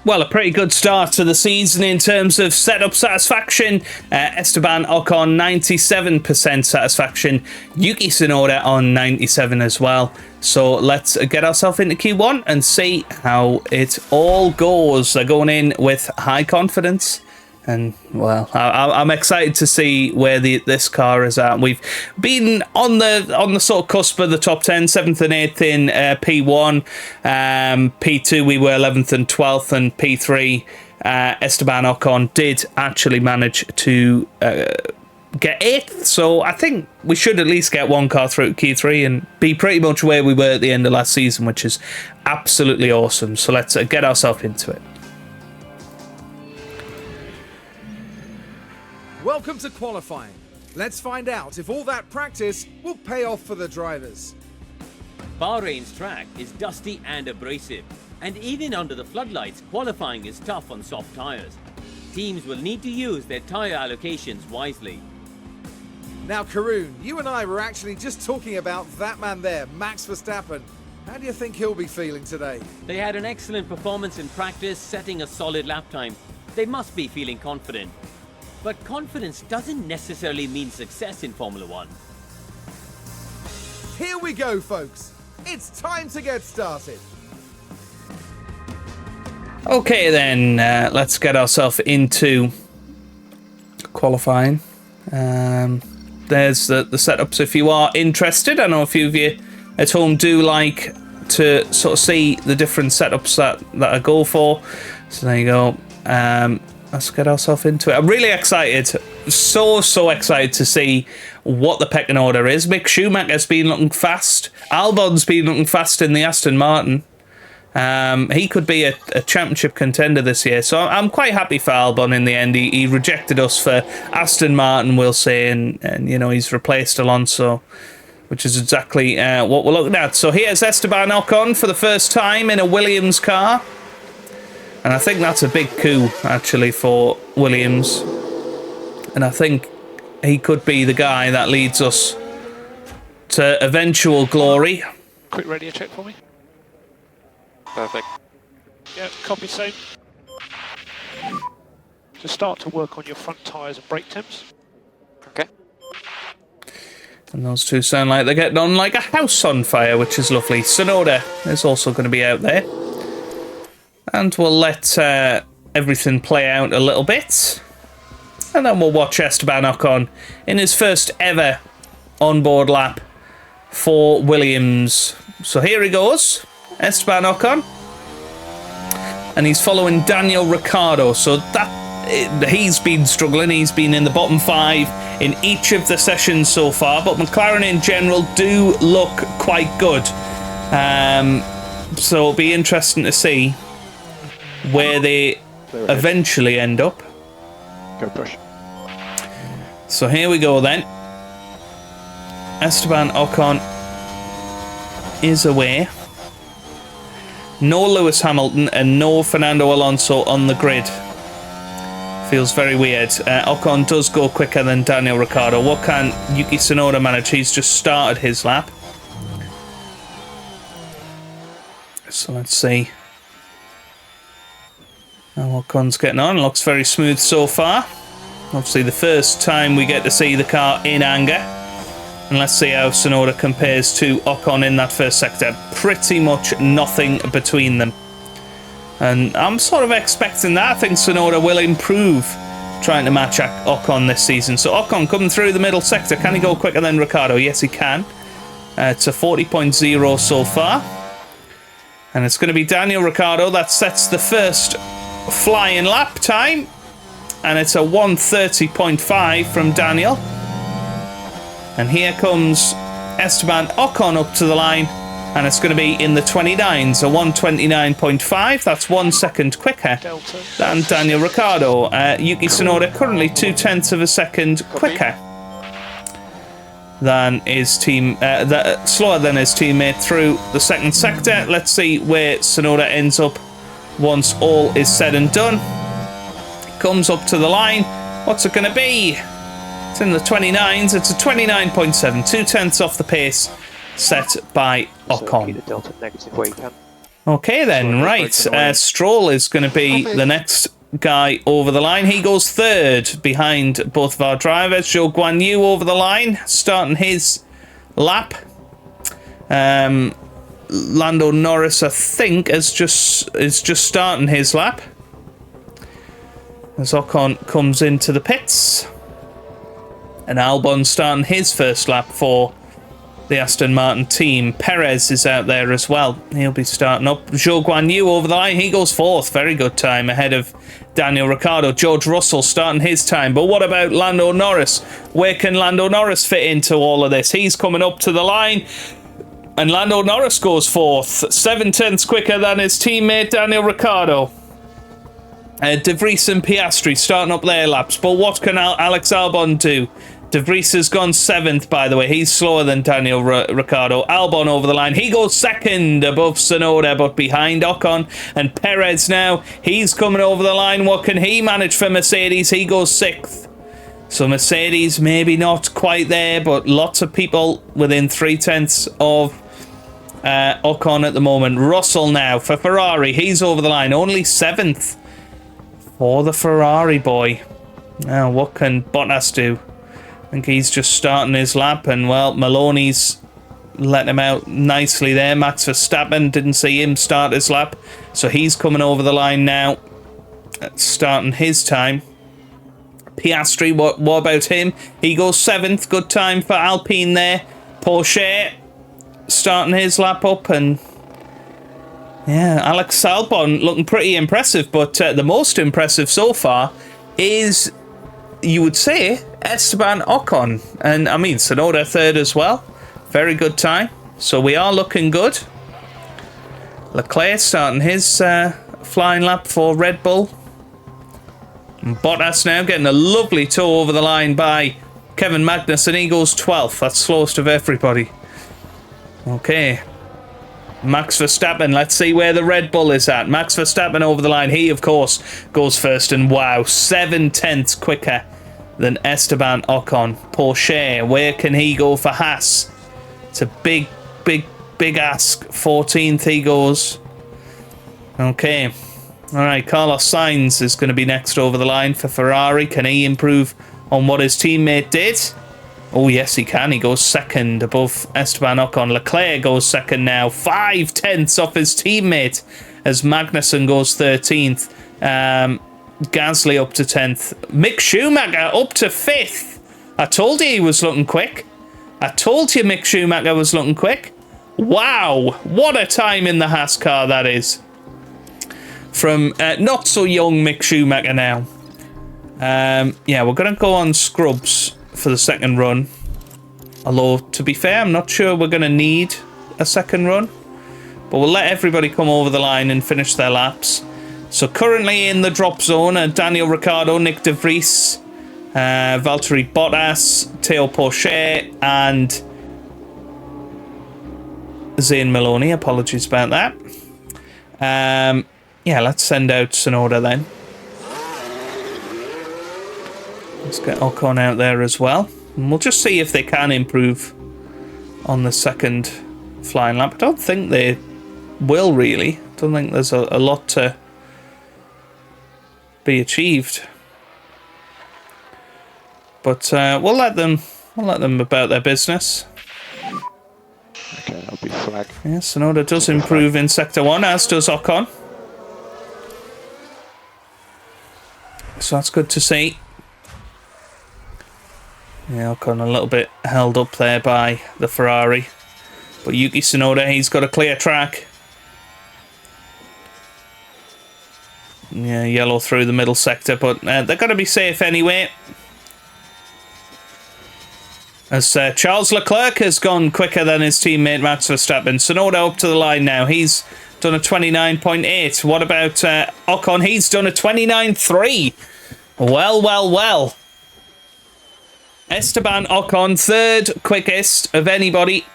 Well, a pretty good start to the season in terms of setup satisfaction. Esteban Ocon, 97% satisfaction. Yuki Tsunoda on 97 as well. So let's get ourselves into Q1 and see how it all goes. They're going in with high confidence. And, well, I'm excited to see where this car is at. We've been on the sort of cusp of the top 10, 7th and 8th in P1. P2, we were 11th and 12th, and P3, Esteban Ocon did actually manage to get 8th. So I think we should at least get one car through Q3 and be pretty much where we were at the end of last season, which is absolutely awesome. So let's get ourselves into it. Welcome to qualifying. Let's find out if all that practice will pay off for the drivers. Bahrain's track is dusty and abrasive, and even under the floodlights, qualifying is tough on soft tyres. Teams will need to use their tyre allocations wisely. Now, Karun, you and I were actually just talking about that man there, Max Verstappen. How do you think he'll be feeling today? They had an excellent performance in practice, setting a solid lap time. They must be feeling confident. But confidence doesn't necessarily mean success in Formula One. Here we go, folks. It's time to get started. Okay, then, let's get ourselves into qualifying. There's the setups if you are interested. I know a few of you at home do like to sort of see the different setups that I go for. So there you go. Let's get ourselves into it. I'm really excited. So excited to see what the pecking order is. Mick Schumacher's been looking fast. Albon's been looking fast in the Aston Martin. He could be a championship contender this year. So I'm quite happy for Albon in the end. He rejected us for Aston Martin, we'll say. And you know, he's replaced Alonso, which is exactly what we're looking at. So here's Esteban Ocon for the first time in a Williams car. And I think that's a big coup, actually, for Williams. And I think he could be the guy that leads us to eventual glory. Quick radio check for me. Perfect. Yeah, copy same. Just start to work on your front tyres and brake temps. Okay. And those two sound like they're getting on like a house on fire, which is lovely. Tsunoda is also going to be out there. And we'll let everything play out a little bit. And then we'll watch Esteban Ocon in his first ever onboard lap for Williams. So here he goes, Esteban Ocon. And he's following Daniel Ricciardo. So he's been struggling. He's been in the bottom 5 in each of the sessions so far. But McLaren in general do look quite good. So it'll be interesting to see where they eventually end up. Go push. So here we go then. Esteban Ocon is away. No Lewis Hamilton and no Fernando Alonso on the grid. Feels very weird. Ocon does go quicker than Daniel Ricciardo. What can Yuki Tsunoda manage? He's just started his lap. So let's see how Ocon's getting on. Looks very smooth so far. Obviously the first time we get to see the car in anger. And let's see how Tsunoda compares to Ocon in that first sector. Pretty much nothing between them. And I'm sort of expecting that. I think Tsunoda will improve trying to match Ocon this season. So Ocon coming through the middle sector. Can he go quicker than Ricciardo? Yes, he can. It's a 40.0 so far. And it's going to be Daniel Ricciardo that sets the first flying lap time. And it's a 1:30.5 from Daniel. And here comes Esteban Ocon up to the line. And it's going to be in the 29s, a 1:29.5. That's 1 second quicker than Daniel Ricciardo. Yuki Tsunoda currently 0.2 of a second quicker than his team, slower than his teammate through the second sector. Let's see where Tsunoda ends up once all is said and done. Comes up to the line. What's it going to be? It's in the 29s. It's a 29.7, 0.2 off the pace set by Ocon. So keep the delta negative where you can. Okay then, right. Stroll is going to be the next guy over the line. He goes third behind both of our drivers. Zhou Guan Yu over the line, starting his lap. Lando Norris, I think, is just starting his lap as Ocon comes into the pits, and Albon starting his first lap for the Aston Martin team. Perez is out there as well. He'll be starting up. Zhou Guan Yu over the line. He goes fourth. Very good time ahead of Daniel Ricciardo. George Russell starting his time. But what about Lando Norris? Where can Lando Norris fit into all of this? He's coming up to the line, and Lando Norris goes fourth. 7/10 quicker than his teammate Daniel Ricciardo. De Vries and Piastri starting up their laps. But what can Alex Albon do? De Vries has gone seventh, by the way. He's slower than Daniel Ricciardo. Albon over the line. He goes second above Tsunoda, but behind Ocon. And Perez now, he's coming over the line. What can he manage for Mercedes? He goes sixth. So Mercedes maybe not quite there, but lots of people within 3/10 of Ocon at the moment. Russell now for Ferrari. He's over the line. Only seventh for the Ferrari boy. Now, what can Bottas do? I think he's just starting his lap, and well, Maloney's letting him out nicely there. Max Verstappen, didn't see him start his lap, so he's coming over the line now, starting his time. Piastri, what about him? He goes seventh. Good time for Alpine there. Porsche starting his lap up, and yeah, Alex Albon looking pretty impressive, but the most impressive so far is, you would say, Esteban Ocon. And I mean, Tsunoda third as well. Very good time. So we are looking good. Leclerc starting his flying lap for Red Bull. And Bottas now getting a lovely tow over the line by Kevin Magnussen. He goes 12th. That's slowest of everybody. Okay. Max Verstappen, let's see where the Red Bull is at. Max Verstappen over the line. He, of course, goes first. And wow, 7/10 quicker than Esteban Ocon. Porsche, where can he go for Haas? It's a big ask. 14th he goes. Okay. All right, Carlos Sainz is going to be next over the line for Ferrari. Can he improve on what his teammate did? Oh, yes, he can. He goes second above Esteban Ocon. Leclerc goes second now. 5/10 off his teammate as Magnussen goes 13th. Gasly up to 10th. Mick Schumacher up to 5th. I told you he was looking quick. I told you Mick Schumacher was looking quick. Wow, what a time in the Haas car that is. From not so young Mick Schumacher now. Yeah, we're going to go on scrubs for the second run. Although, to be fair, I'm not sure we're going to need a second run. But we'll let everybody come over the line and finish their laps. So currently in the drop zone are Daniel Ricciardo, Nick De Vries, Valtteri Bottas, Théo Pourchaire, and Zayn Maloney. Apologies about that. Yeah, let's send out Tsunoda then. Let's get Ocon out there as well. And we'll just see if they can improve on the second flying lap. I don't think they will, really. I don't think there's a lot to be achieved. But we'll let them about their business. Okay, that'll be flag. Yeah, Tsunoda does improve in Sector 1, as does Ocon. So that's good to see. Yeah, Ocon a little bit held up there by the Ferrari. But Yuki Tsunoda, he's got a clear track. Yeah, yellow through the middle sector, but they're going to be safe anyway. As Charles Leclerc has gone quicker than his teammate Max Verstappen. Tsunoda up to the line now. He's done a 29.8. What about Ocon? He's done a 29.3. Well. Esteban Ocon, third quickest of anybody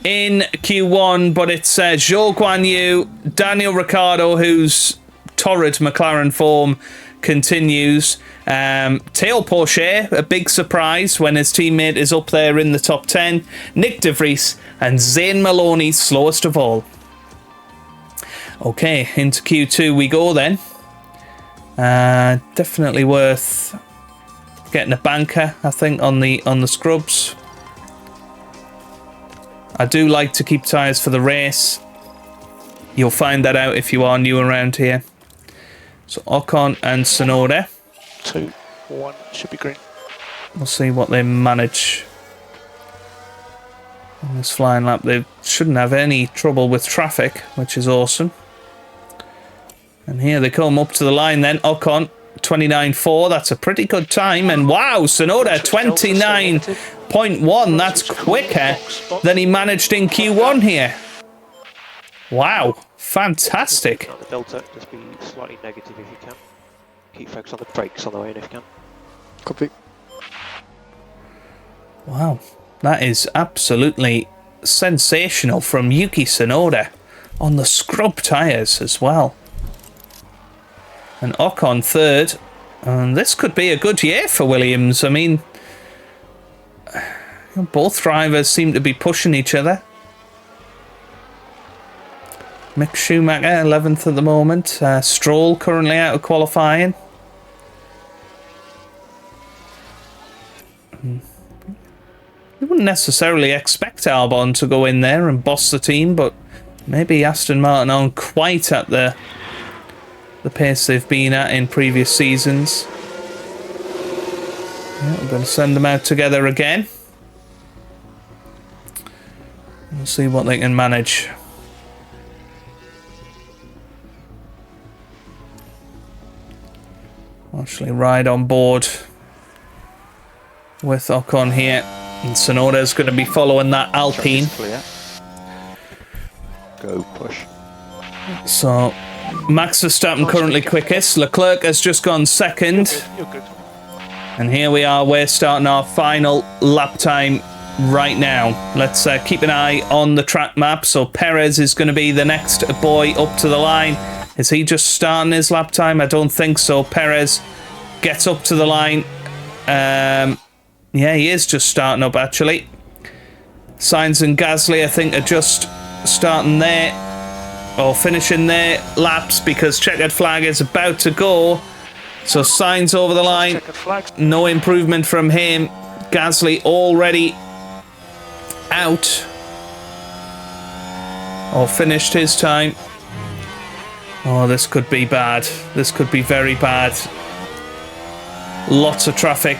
in Q1, but it's Zhou Guan Yu, Daniel Ricciardo, whose torrid McLaren form continues. Théo Pourchaire, a big surprise when his teammate is up there in the top 10. Nick De Vries and Zayn Maloney, slowest of all. Okay, into Q2 we go then. Definitely worth getting a banker, I think, on the scrubs. I do like to keep tyres for the race. You'll find that out if you are new around here. So Ocon and Tsunoda. 2, 1, should be green. We'll see what they manage on this flying lap. They shouldn't have any trouble with traffic, which is awesome. And here they come up to the line then. Ocon, 29.4. That's a pretty good time. And wow, Tsunoda, 29.1. That's quicker than he managed in Q1 here. Wow, fantastic. On the Delta, just be slightly negative if you can. Keep focus on the brakes on the way in if you can. Copy. Wow, that is absolutely sensational from Yuki Tsunoda on the scrub tyres as well. And Ocon third. And this could be a good year for Williams. I mean, both drivers seem to be pushing each other. Mick Schumacher, 11th at the moment. Stroll currently out of qualifying. You wouldn't necessarily expect Albon to go in there and boss the team, but maybe Aston Martin aren't quite at the pace they've been at in previous seasons. Yeah, I'm going to send them out together again. We'll see what they can manage. Actually ride on board with Ocon here. And Tsunoda's going to be following that Alpine. Go push. So Max Verstappen currently quickest. Leclerc has just gone second. You're good. And here we are. We're starting our final lap time right now. Let's keep an eye on the track map. So Perez is going to be the next boy up to the line. Is he just starting his lap time? I don't think so. Perez gets up to the line. Yeah, he is just starting up, actually. Sainz and Gasly, I think, are just starting there. Or finishing their laps because checkered flag is about to go. So Sainz over the line. No improvement from him. Gasly already out. Or finished his time. Oh, this could be bad. This could be very bad. Lots of traffic.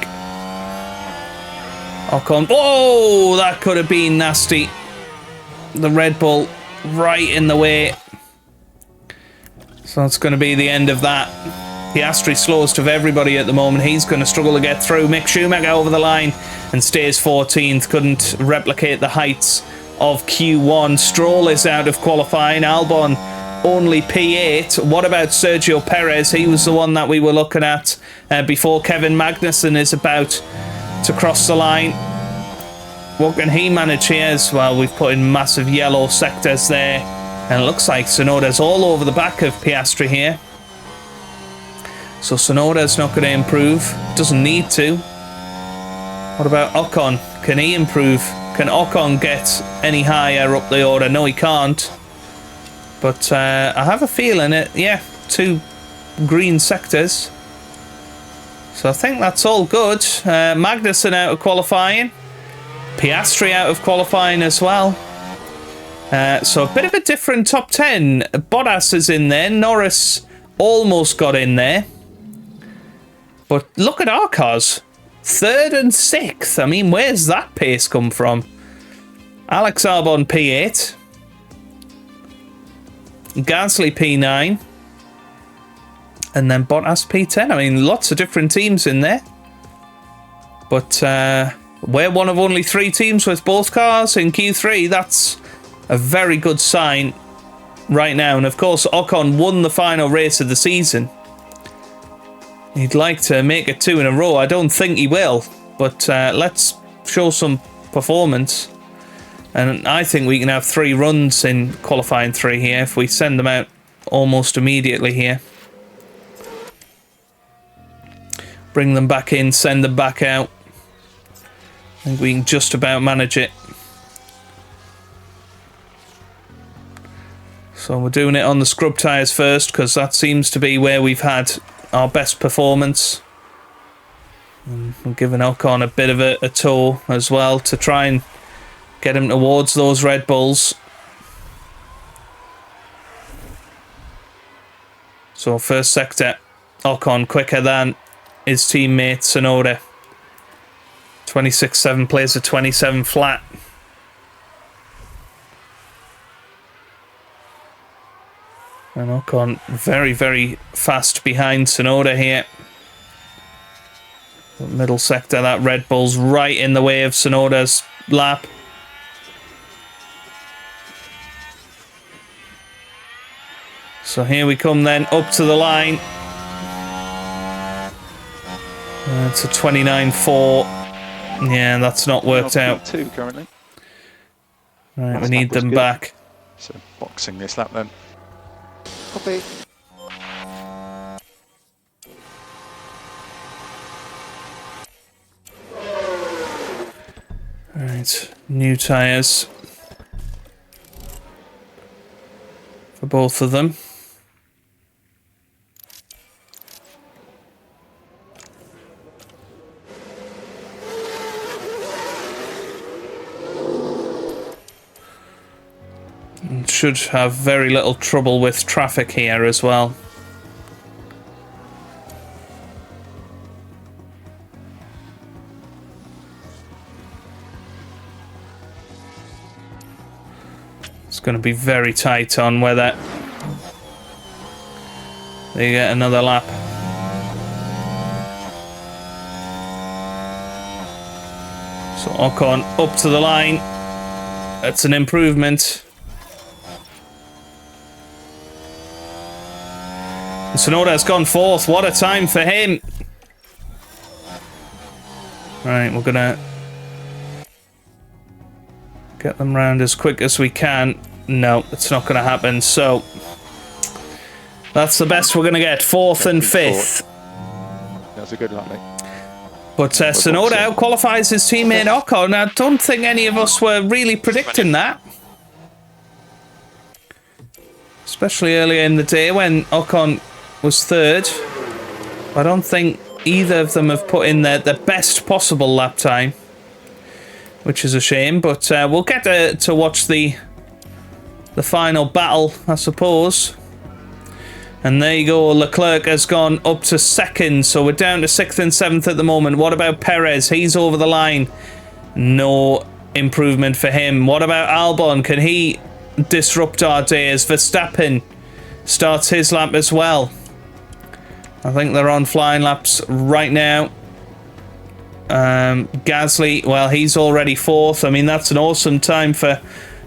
Ocon. Oh, that could have been nasty. The Red Bull right in the way. So that's going to be the end of that. Piastri slowest of everybody at the moment. He's going to struggle to get through. Mick Schumacher over the line and stays 14th. Couldn't replicate the heights of Q1. Stroll is out of qualifying. Albon only P8. What about Sergio Perez? He was the one that we were looking at before. Kevin Magnussen is about to cross the line. What can he manage here as well? We've put in massive yellow sectors there. And it looks like Tsunoda's all over the back of Piastri here. So Tsunoda's not going to improve. Doesn't need to. What about Ocon? Can he improve? Can Ocon get any higher up the order? No, he can't. But I have a feeling it. Yeah, 2 green sectors. So I think that's all good. Magnussen out of qualifying. Piastri out of qualifying as well. So a bit of a different top 10. Bottas is in there. Norris almost got in there. But look at our cars. 3rd and 6th. I mean, where's that pace come from? Alex Albon P8. Gasly P9. And then Bottas P10. I mean, lots of different teams in there. But we're one of only 3 teams with both cars in Q3. That's a very good sign right now. And of course, Ocon won the final race of the season. He'd like to make it 2 in a row. I don't think he will. But let's show some performance. And I think we can have 3 runs in qualifying 3 here if we send them out almost immediately here. Bring them back in, send them back out. I think we can just about manage it. So So we're doing it on the scrub tyres first because that seems to be where we've had our best performance. And we're giving Ocon a bit of a tow as well to try and get him towards those Red Bulls. So first sector, Ocon quicker than his teammate Tsunoda. 26.7 plays a 27 flat. And Ocon very, very fast behind Tsunoda here. The middle sector, that Red Bull's right in the way of Tsunoda's lap. So here we come then, up to the line. It's a 29.4. Yeah, that's not worked out. Two currently. Right, we need them back. So boxing this lap then. Copy. Right, new tyres for both of them. And should have very little trouble with traffic here as well. It's going to be very tight on whether they get another lap. So Ocon up to the line. That's an improvement. Tsunoda has gone fourth. What a time for him. Right, we're going to get them round as quick as we can. No, it's not going to happen. So that's the best we're going to get. Fourth and fifth. That's a good lap, mate. But Tsunoda out-qualifies his teammate Ocon. I don't think any of us were really predicting that. Especially earlier in the day when Ocon was third. I don't think either of them have put in their best possible lap time, which is a shame. But we'll get to watch the final battle, I suppose. And there you go, Leclerc has gone up to second, so we're down to 6th and 7th at the moment. What about Perez? He's over the line. No improvement for him. What about Albon? Can he disrupt our day as Verstappen starts his lap as well? I think they're on flying laps right now. Gasly, well, he's already 4th. I mean, that's an awesome time for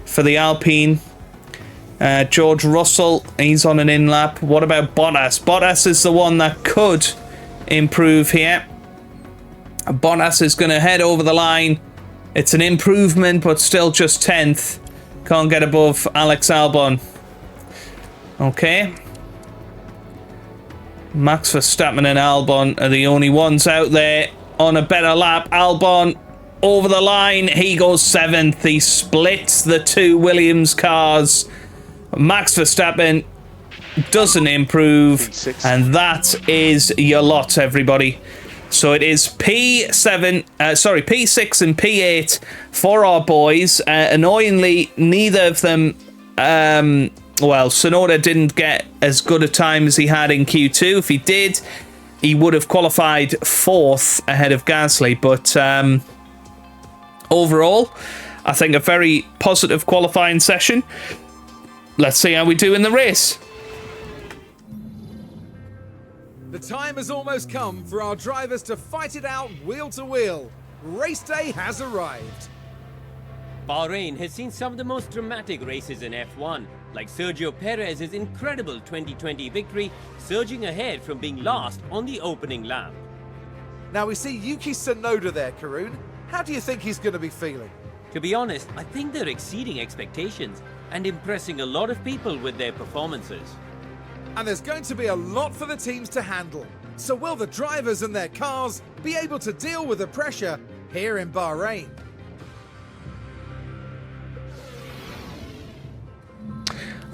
the Alpine. George Russell, he's on an in-lap. What about Bottas? Bottas is the one that could improve here. Bottas is going to head over the line. It's an improvement, but still just 10th. Can't get above Alex Albon. Okay. Max Verstappen and Albon are the only ones out there on a better lap. Albon over the line. He goes 7th. He splits the two Williams cars. Max Verstappen doesn't improve, and that is your lot, everybody. So it is P6 and P8 for our boys. Annoyingly, neither of them, well, Tsunoda didn't get as good a time as he had in Q2. If he did, he would have qualified 4th ahead of Gasly. But overall, I think a very positive qualifying session. Let's see how we do in the race. The time has almost come for our drivers to fight it out wheel to wheel. Race day has arrived. Bahrain has seen some of the most dramatic races in F1, like Sergio Perez's incredible 2020 victory, surging ahead from being last on the opening lap. Now we see Yuki Tsunoda there, Karun. How do you think he's going to be feeling? To be honest, I think they're exceeding expectations and impressing a lot of people with their performances. And there's going to be a lot for the teams to handle. So will the drivers and their cars be able to deal with the pressure here in Bahrain?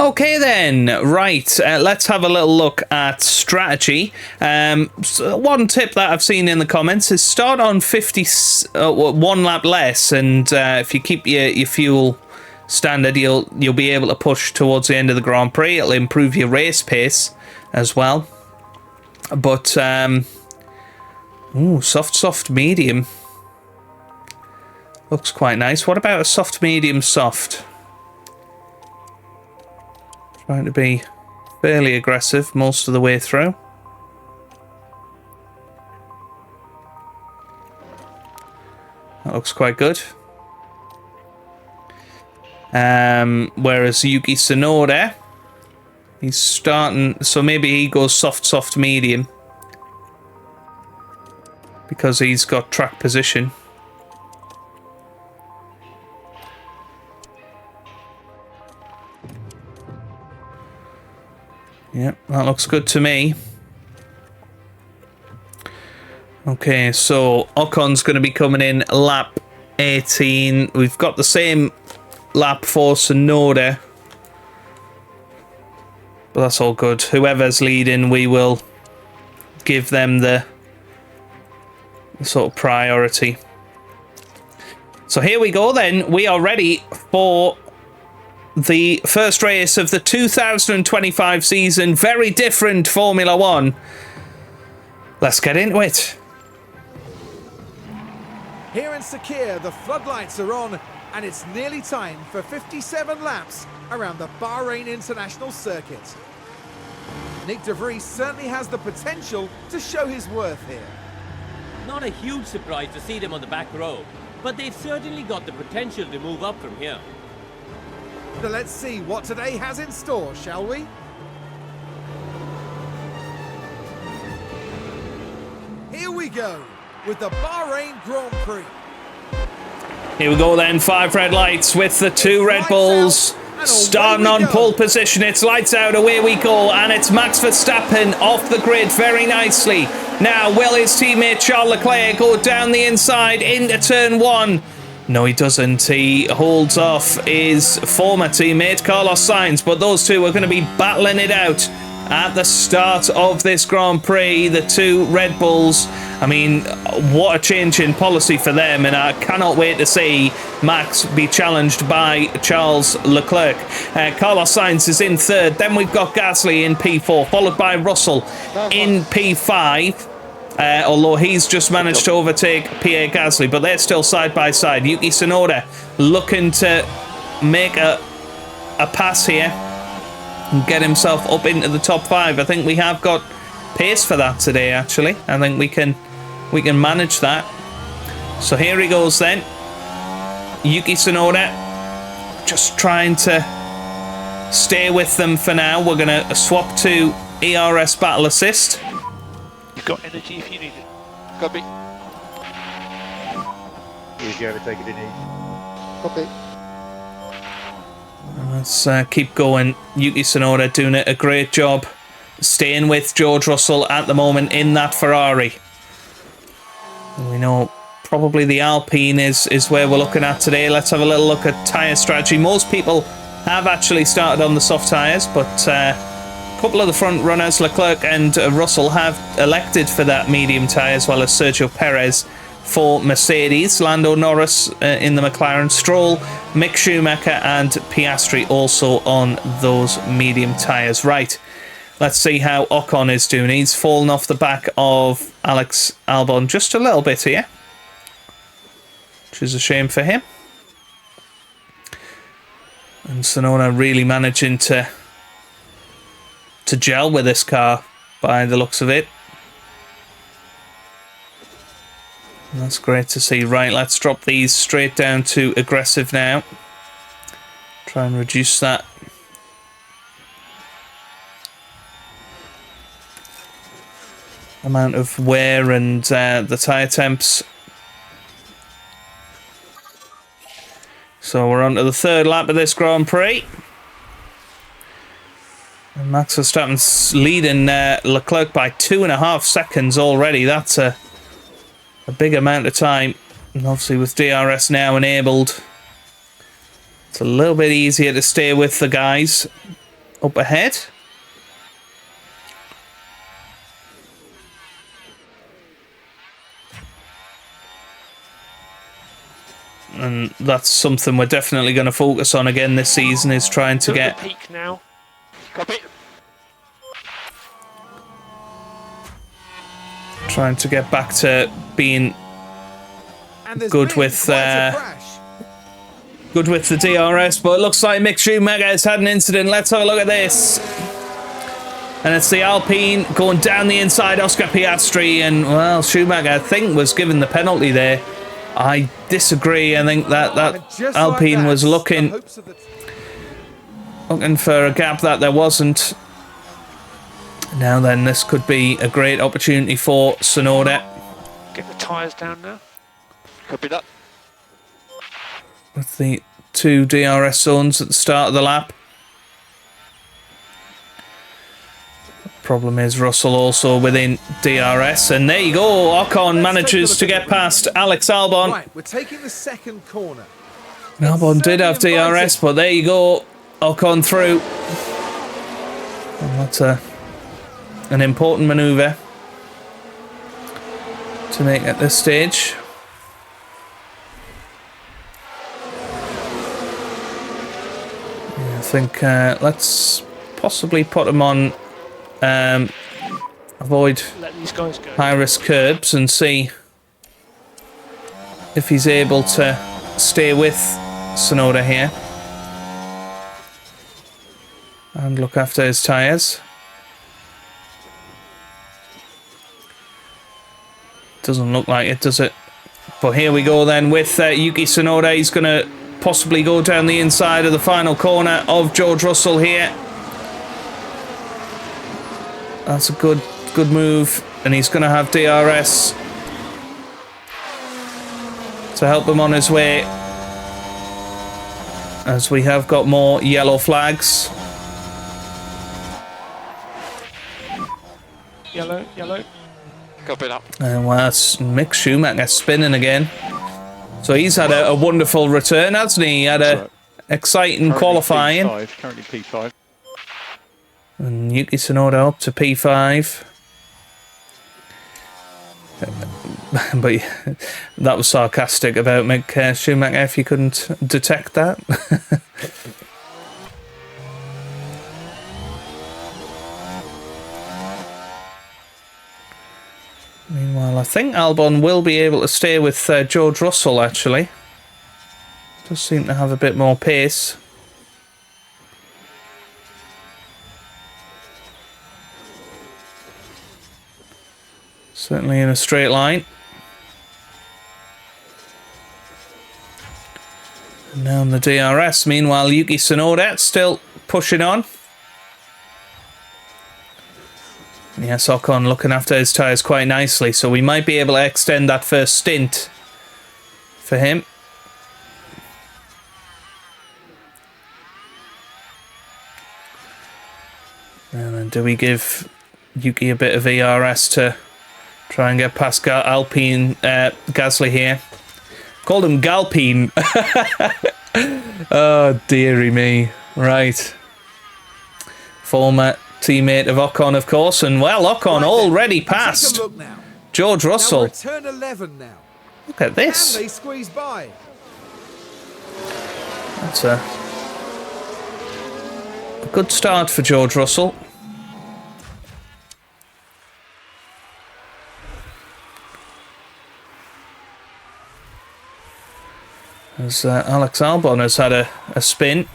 Okay then, right, let's have a little look at strategy. So one tip that I've seen in the comments is start on 1 lap less, and if you keep your fuel standard, you'll be able to push towards the end of the Grand Prix. It'll improve your race pace as well. But, ooh, soft, medium. Looks quite nice. What about a soft, medium, soft? Trying to be fairly aggressive most of the way through. That looks quite good. Whereas Yuki Tsunoda, he's starting, so maybe he goes soft, medium, because he's got track position. Yep, that looks good to me. Okay, so Ocon's going to be coming in lap 18. We've got the same lap for Tsunoda, but that's all good. Whoever's leading, we will give them the sort of priority. So here we go then. We are ready for the first race of the 2025 season. Very different Formula One. Let's get into it. Here in Sakir, the floodlights are on, and it's nearly time for 57 laps around the Bahrain International Circuit. Nick de Vries certainly has the potential to show his worth here. Not a huge surprise to see them on the back row, but they've certainly got the potential to move up from here. So let's see what today has in store, shall we? Here we go with the Bahrain Grand Prix. Here we go then, 5 red lights with the 2 Red Bulls. Starting on pole position, it's lights out, away we go, and it's Max Verstappen off the grid very nicely. Now, will his teammate Charles Leclerc go down the inside into turn 1? No, he doesn't. He holds off his former teammate Carlos Sainz, but those two are going to be battling it out at the start of this Grand Prix. The 2 Red Bulls, I mean, what a change in policy for them, and I cannot wait to see Max be challenged by Charles Leclerc. Carlos Sainz is in 3rd, then we've got Gasly in P4, followed by Russell in P5. Although he's just managed to overtake Pierre Gasly, but they're still side by side. Yuki Tsunoda looking to make a pass here and get himself up into the top 5. I think we have got pace for that today, actually. I think we can manage that. So here he goes then. Yuki Tsunoda just trying to stay with them for now. We're going to swap to ERS Battle Assist. You've got energy if you need it. Copy. Easy overtaking it easy. Copy. Let's keep going. Yuki Tsunoda doing a great job staying with George Russell at the moment in that Ferrari. We know probably the Alpine is where we're looking at today. Let's have a little look at tyre strategy. Most people have actually started on the soft tyres, but a couple of the front runners, Leclerc and Russell, have elected for that medium tyre, as well as Sergio Perez for Mercedes, Lando Norris in the McLaren, Stroll, Mick Schumacher and Piastri also on those medium tyres. Right, let's see how Ocon is doing. He's fallen off the back of Alex Albon just a little bit here, which is a shame for him. And Tsunoda really managing to gel with this car by the looks of it. That's great to see. Right, let's drop these straight down to aggressive now. Try and reduce that amount of wear and the tyre temps. So we're on to the third lap of this Grand Prix. And Max Verstappen's leading Leclerc by 2.5 seconds already. That's a big amount of time. And obviously with DRS now enabled, it's a little bit easier to stay with the guys. up ahead. And that's something we're definitely going to focus on again this season, is trying to get... the peak now. Copy. Trying to get back to being And there's good been with quite a crash. good with the DRS, but it looks like Mick Schumacher has had an incident. Let's have a look at this. And it's the Alpine going down the inside, Oscar Piastri, and, well, Schumacher, I think, was given the penalty there. I disagree. I think that And just Alpine like that, was the looking hopes of the for a gap that there wasn't. Now then, this could be a great opportunity for Tsunoda. Get the tyres down now. Copy that. With the 2 DRS zones at the start of the lap. Problem is Russell also within DRS, and there you go. Ocon manages to get past Alex Albon. Right, we're taking the second corner. Albon did have DRS, but there you go. Ocon through. And that's an important manoeuvre to make at this stage. I think let's possibly put him on avoid Let these guys go. high risk curbs and see if he's able to stay with Tsunoda here and look after his tyres. Doesn't look like it, does it? But here we go then with Yuki Tsunoda. He's going to possibly go down the inside of the final corner of George Russell here. That's a good move, and he's going to have DRS to help him on his way, as we have got more yellow flags. Yellow, yellow. Copy that. And well, that's Mick Schumacher spinning again. So he's had a wonderful return, hasn't he? He had a exciting Currently qualifying. Currently P5. And Yuki Tsunoda up to P5. But that was sarcastic about Mick Schumacher, if you couldn't detect that. Meanwhile, I think Albon will be able to stay with George Russell, actually. Does seem to have a bit more pace. Certainly in a straight line. And now on the DRS, meanwhile, Yuki Tsunoda still pushing on. Yes, Ocon looking after his tyres quite nicely, so we might be able to extend that first stint for him. And then do we give Yuki a bit of ERS to try and get past Alpine Gasly here? Called him Galpine. Oh, dearie me. Right. Former teammate of Ocon, of course, and well, Ocon already passed Take a look now. George Now Russell. we're at turn 11 now. Look at this. And they squeeze by. That's a good start for George Russell. As Alex Albon has had a spin.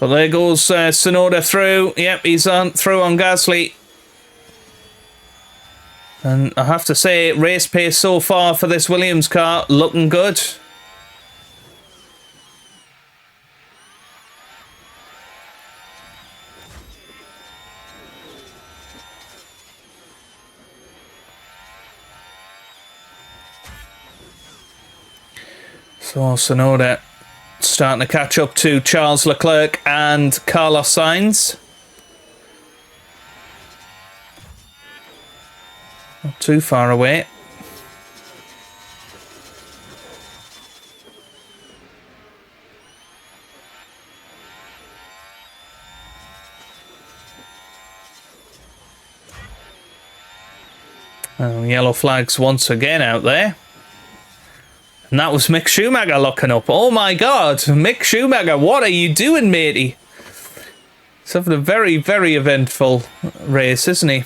But there goes Tsunoda through. Yep, he's through on Gasly. And I have to say, race pace so far for this Williams car, looking good. So Tsunoda starting to catch up to Charles Leclerc and Carlos Sainz. Not too far away. Yellow flags once again out there. And that was Mick Schumacher locking up. Oh my God, Mick Schumacher, what are you doing, matey? He's having a very, very eventful race, isn't he?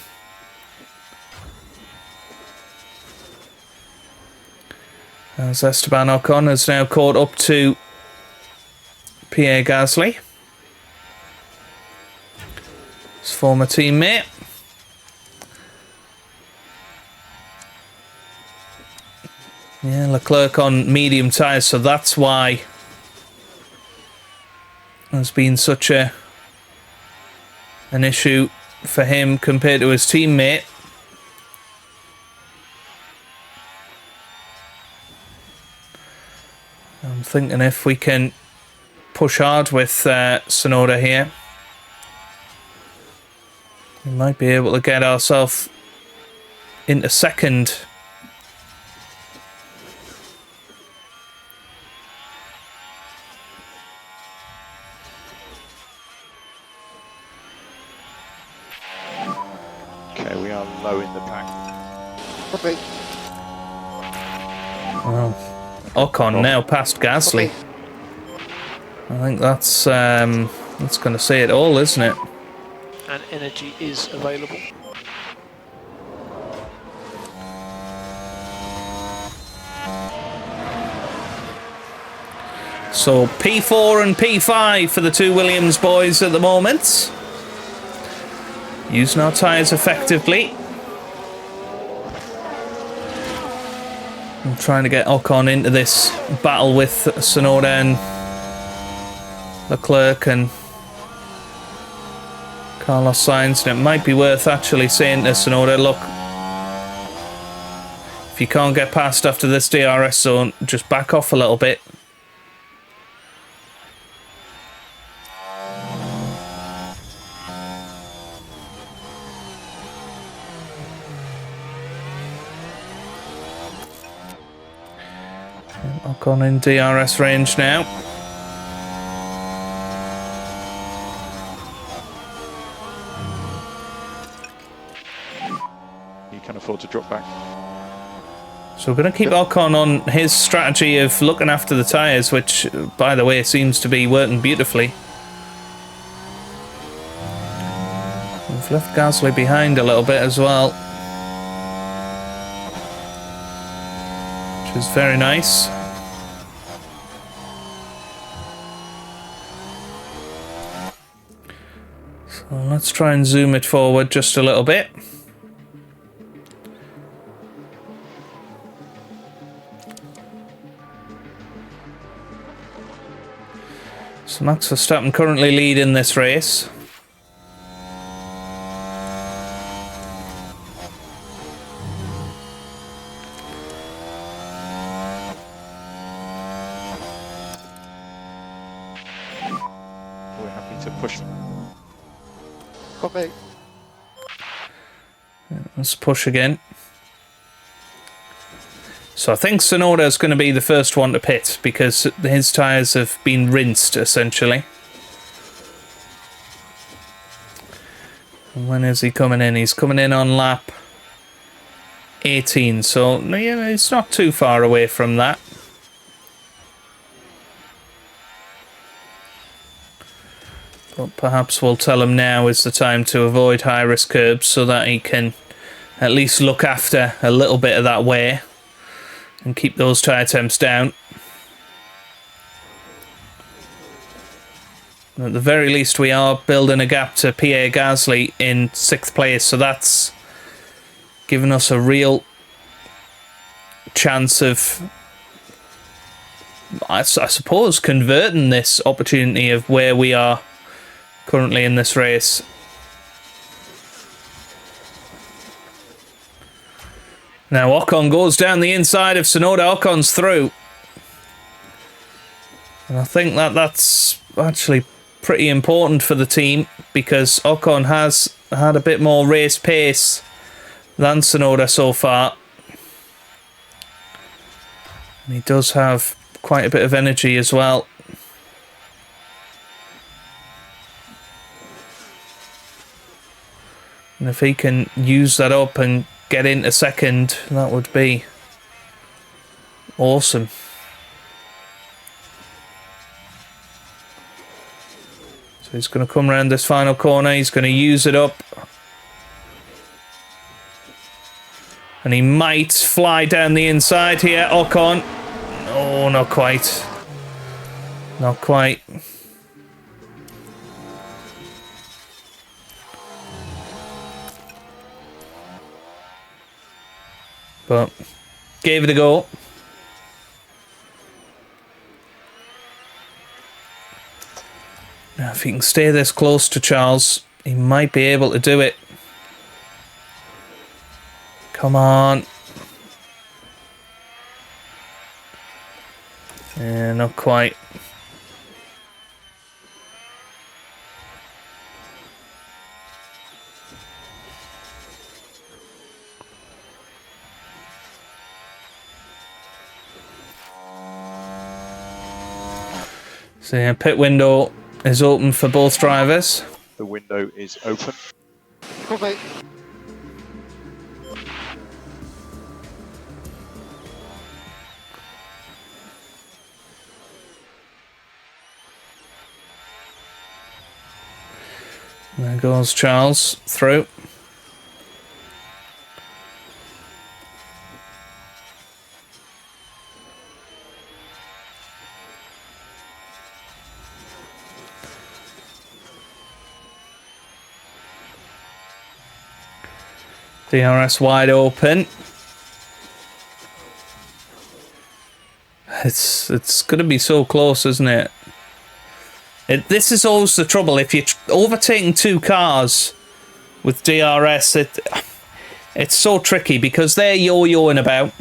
As Esteban Ocon has now caught up to Pierre Gasly, his former teammate. Yeah, Leclerc on medium tyres, so that's why there's been such an issue for him compared to his teammate. I'm thinking if we can push hard with Tsunoda here, we might be able to get ourselves into second. Okay, we are low in the pack. Copy. Well, Ocon now past Gasly. I think that's going to say it all, isn't it? And energy is available. So P4 and P5 for the two Williams boys at the moment. Using our tyres effectively. I'm trying to get Ocon into this battle with Tsunoda and Leclerc and Carlos Sainz, and it might be worth actually saying to Tsunoda, look, if you can't get past after this DRS zone, just back off a little bit. Ocon in DRS range now. You can afford to drop back. So we're going to keep Ocon on his strategy of looking after the tyres, which, by the way, seems to be working beautifully. We've left Gasly behind a little bit as well, which is very nice. So let's try and zoom it forward just a little bit. So Max Verstappen currently leading this race. We're happy to push. Copy. Let's push again. So I think Tsunoda is going to be the first one to pit because his tyres have been rinsed, essentially. And when is he coming in? He's coming in on lap 18, so yeah, it's not too far away from that. But perhaps we'll tell him now is the time to avoid high-risk curbs so that he can at least look after a little bit of that wear and keep those tyre temps down. At the very least, we are building a gap to Pierre Gasly in 6th place, so that's given us a real chance of, I suppose, converting this opportunity of where we are currently in this race. Now Ocon goes down the inside of Tsunoda. Ocon's through. And I think that's actually pretty important for the team because Ocon has had a bit more race pace than Tsunoda so far. And he does have quite a bit of energy as well. And if he can use that up and get into second, that would be awesome. So he's going to come around this final corner. He's going to use it up. And he might fly down the inside here. Ocon. Oh, not quite. Not quite. But gave it a go. Now, if he can stay this close to Charles, he might be able to do it. Come on. Yeah, not quite. So yeah, pit window is open for both drivers. The window is open. Copy. There goes Charles through. DRS wide open. It's going to be so close, isn't it? This is always the trouble. If you're overtaking two cars with DRS, it's so tricky because they're yo-yoing about.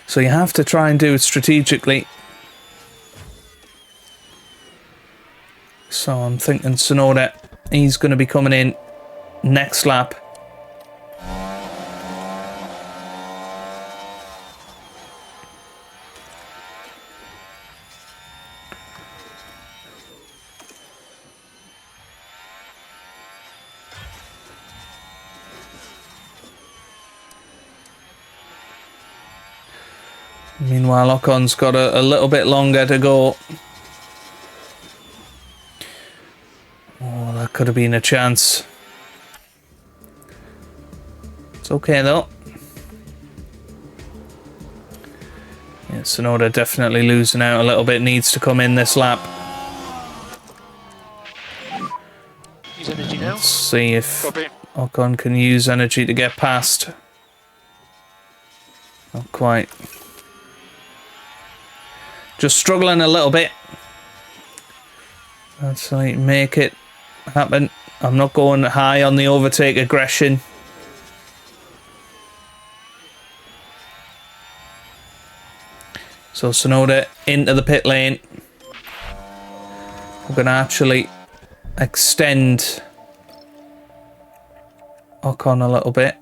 So you have to try and do it strategically. So I'm thinking Tsunoda, he's going to be coming in next lap. Meanwhile, Ocon's got a little bit longer to go. Oh, that could have been a chance. It's okay though. Yeah, Tsunoda definitely losing out a little bit. Needs to come in this lap. Use energy now. Let's see if Copy. Ocon can use energy to get past. Not quite. Just struggling a little bit. That's like make it happen. I'm not going high on the overtake aggression. So Tsunoda into the pit lane. We're going to actually extend Ocon a little bit.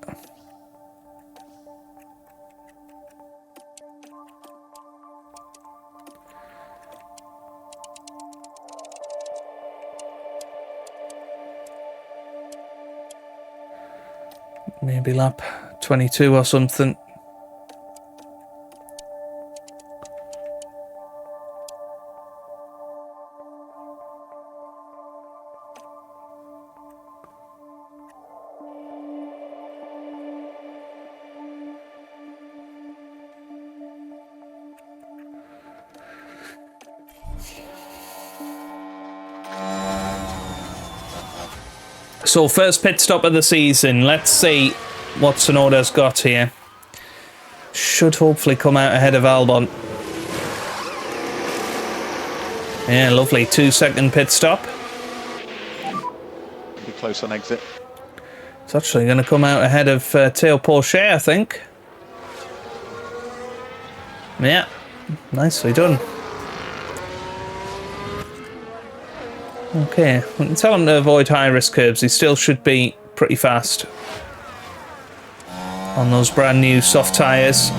Maybe lap 22 or something. So first pit stop of the season. Let's see what Tsunoda's got here. Should hopefully come out ahead of Albon. Yeah, lovely. 2-second pit stop. Be close on exit. It's actually going to come out ahead of Théo Pourchaire, I think. Yeah, nicely done. Okay, we can tell him to avoid high-risk curves. He still should be pretty fast on those brand new soft tyres.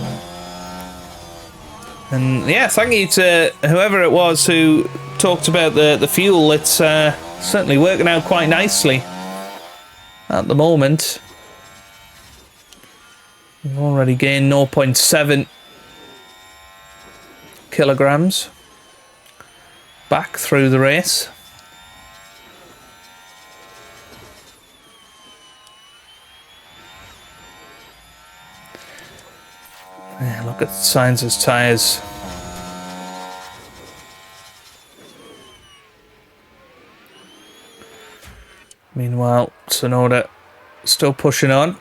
And yeah, thank you to whoever it was who talked about the fuel. It's certainly working out quite nicely. at the moment. We've already gained 0.7 kilograms back through the race. Yeah, look at Sainz's tyres. Meanwhile, Tsunoda still pushing on.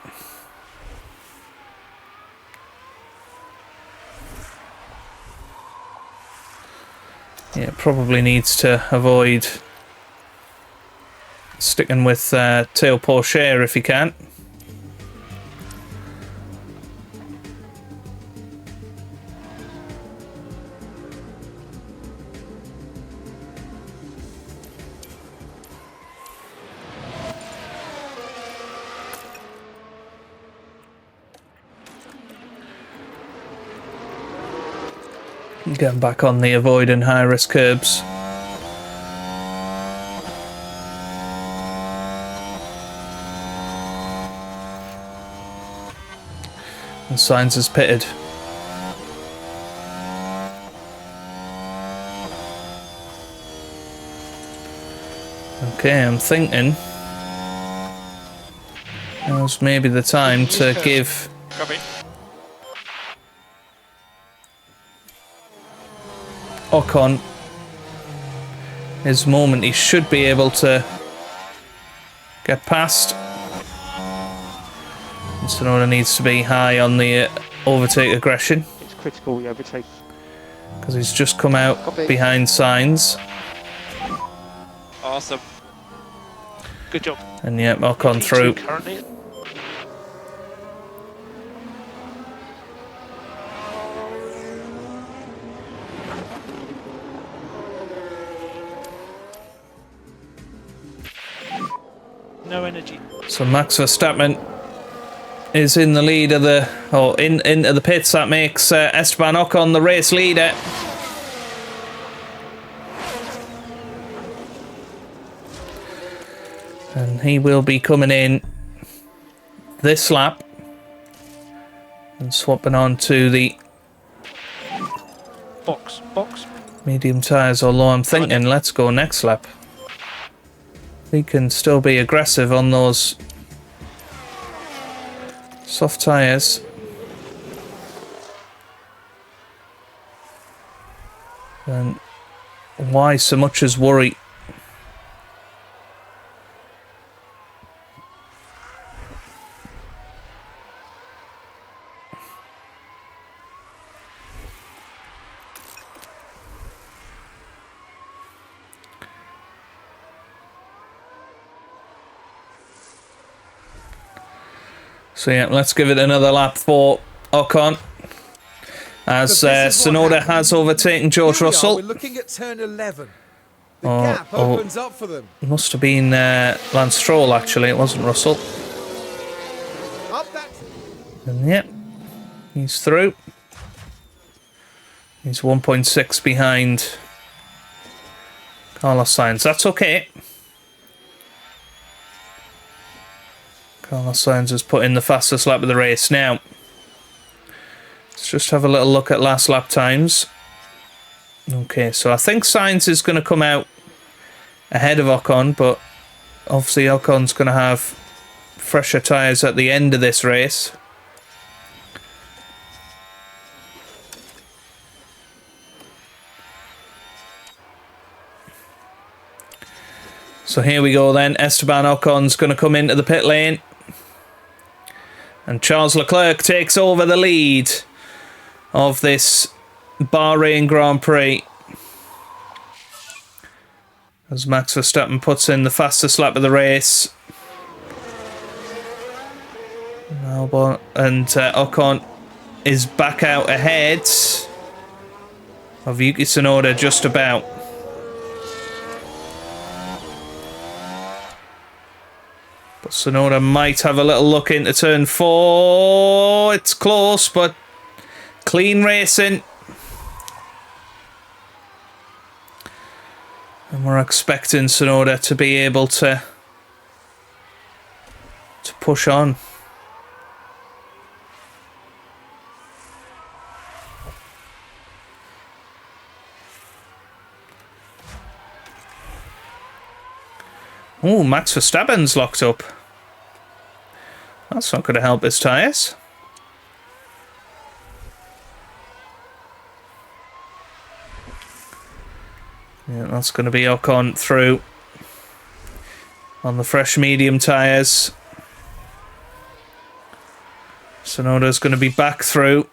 Yeah, probably needs to avoid sticking with tail Porsche if he can. Getting back on the avoiding high-risk curbs. And Sainz has pitted. Okay, I'm thinking now's maybe the time to give Copy. Ocon his moment. He should be able to get past. And Tsunoda needs to be high on the overtake aggression. It's critical we overtake. Because he's just come out Copy. behind Sainz. Awesome. Good job. And yep, Ocon P2 through. Currently. No energy. So Max Verstappen is in the lead of the, or into the pits. That makes Esteban Ocon the race leader. And he will be coming in this lap and swapping on to the Box. medium tyres, although I'm thinking let's go next lap. He can still be aggressive on those soft tyres. And why so much as worry? So yeah, let's give it another lap for Ocon. As Tsunoda has overtaken George Russell. We're looking at turn 11. The gap opens up for them. It must have been Lance Stroll, actually. It wasn't Russell. Up that. And yep, he's through. He's 1.6 behind Carlos Sainz. That's okay. Carlos Sainz has put in the fastest lap of the race. Now, let's just have a little look at last lap times. Okay, so I think Sainz is going to come out ahead of Ocon, but obviously Ocon's going to have fresher tyres at the end of this race. So here we go then. Esteban Ocon's going to come into the pit lane. And Charles Leclerc takes over the lead of this Bahrain Grand Prix. As Max Verstappen puts in the fastest lap of the race. And Ocon is back out ahead of Yuki Tsunoda just about. But Tsunoda might have a little look into turn 4. It's close, but clean racing. And we're expecting Tsunoda to be able to to push on. Oh, Max Verstappen's locked up. That's not going to help his tyres. Yeah, that's going to be Ocon through on the fresh medium tyres. Tsunoda's going to be back through.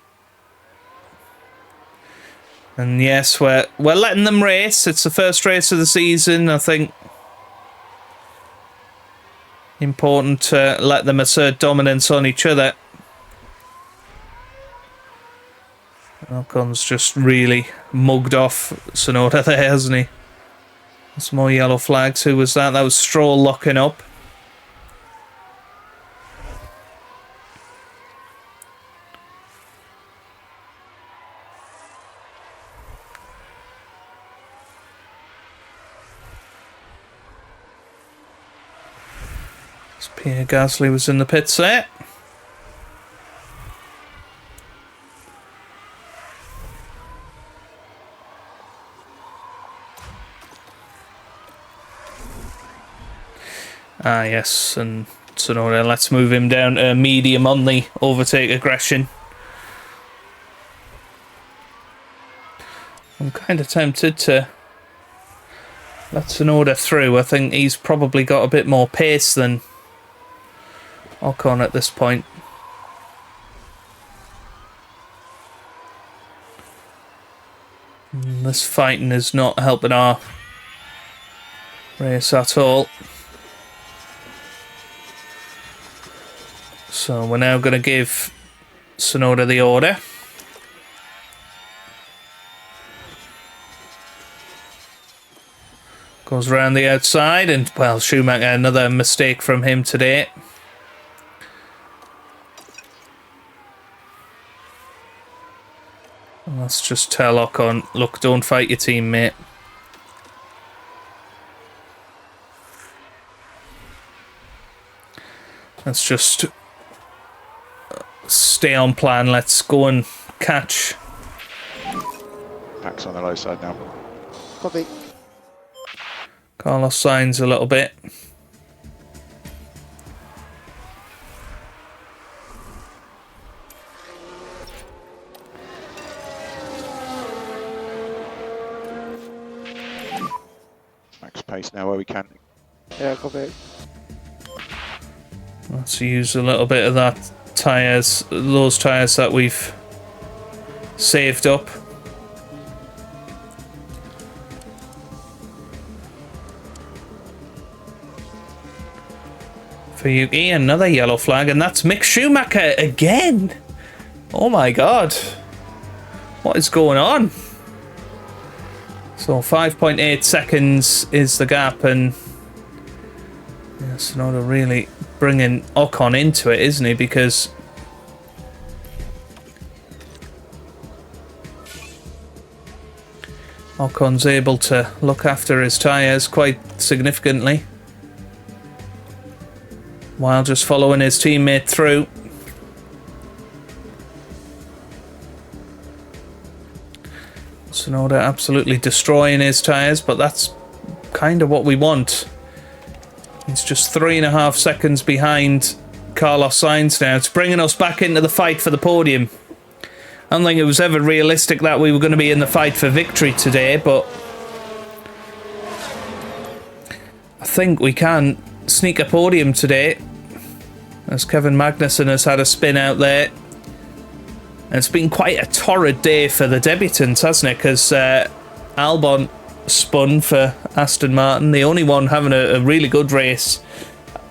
And yes, we're letting them race. It's the first race of the season. I think important to let them assert dominance on each other. Ocon's just really mugged off Tsunoda there, hasn't he? Some more yellow flags. Who was that? That was Stroll locking up. Pierre Gasly was in the pits there. Ah, yes, and Tsunoda, let's move him down to medium on the overtake aggression. I'm kind of tempted to let Tsunoda through. I think he's probably got a bit more pace than Ocon at this point. This fighting is not helping our race at all. So we're now going to give Tsunoda the order. Goes around the outside, and well, Schumacher, another mistake from him today. Let's just tell Ocon, look, don't fight your teammate. Let's just stay on plan. Let's go and catch. Max on the low side now. Copy. Carlos Sainz a little bit. Max pace now where we can. Yeah, copy. Let's use a little bit of that tyres, those tyres that we've saved up. For Yuki, another yellow flag, and that's Mick Schumacher again. Oh my god. What is going on? So 5.8 seconds is the gap, and yeah, Tsunoda really bringing Ocon into it, isn't he? Because Ocon's able to look after his tyres quite significantly while just following his teammate through. Tsunoda absolutely destroying his tyres, but that's kind of what we want. He's just 3.5 seconds behind Carlos Sainz now. It's bringing us back into the fight for the podium. I don't think it was ever realistic that we were going to be in the fight for victory today, but I think we can sneak a podium today, as Kevin Magnussen has had a spin out there. And it's been quite a torrid day for the debutants, hasn't it? Because Albon spun for Aston Martin. The only one having a really good race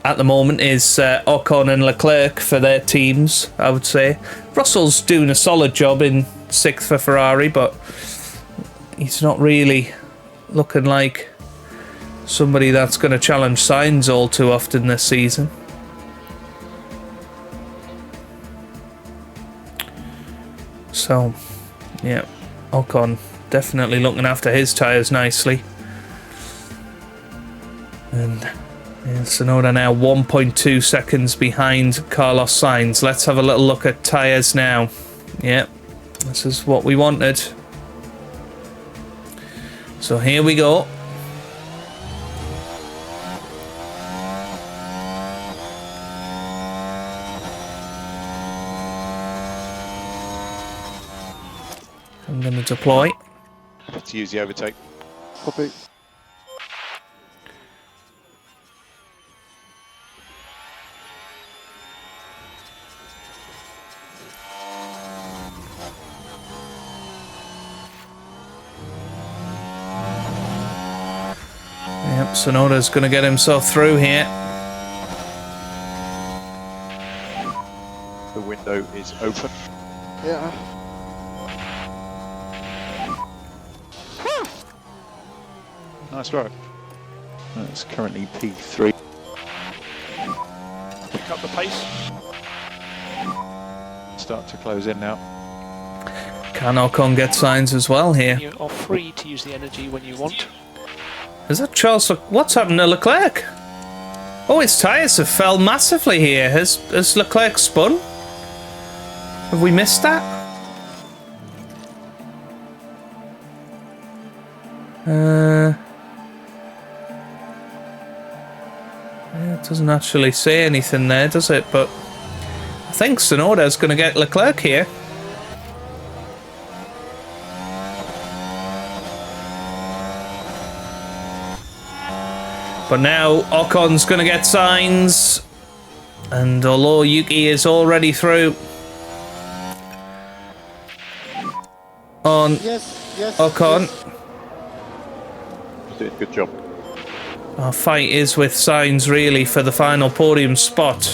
at the moment is Ocon and Leclerc for their teams, I would say. Russell's doing a solid job in 6th for Ferrari, but he's not really looking like somebody that's going to challenge Sainz all too often this season. So, yeah, Ocon definitely looking after his tyres nicely. And Yeah, Tsunoda now 1.2 seconds behind Carlos Sainz. Let's have a little look at tyres now. Yep, this is what we wanted. So here we go. I'm going to deploy. To use the overtake. Copy. Yep, Tsunoda's going to get himself through here. The window is open. Yeah. Nice work. It's currently P3. Pick up the pace. Start to close in now. Can Ocon get Sainz as well here? You are free to use the energy when you want. Is that Charles? What's happened to Leclerc? Oh, his tyres have fell massively here. Has Leclerc spun? Have we missed that? Yeah, it doesn't actually say anything there, does it? But I think Tsunoda's going to get Leclerc here. But now Ocon's going to get Sainz. And although Yuki is already through on Yes, yes. Ocon, Yes. Did a good job. our fight is with Sainz really for the final podium spot,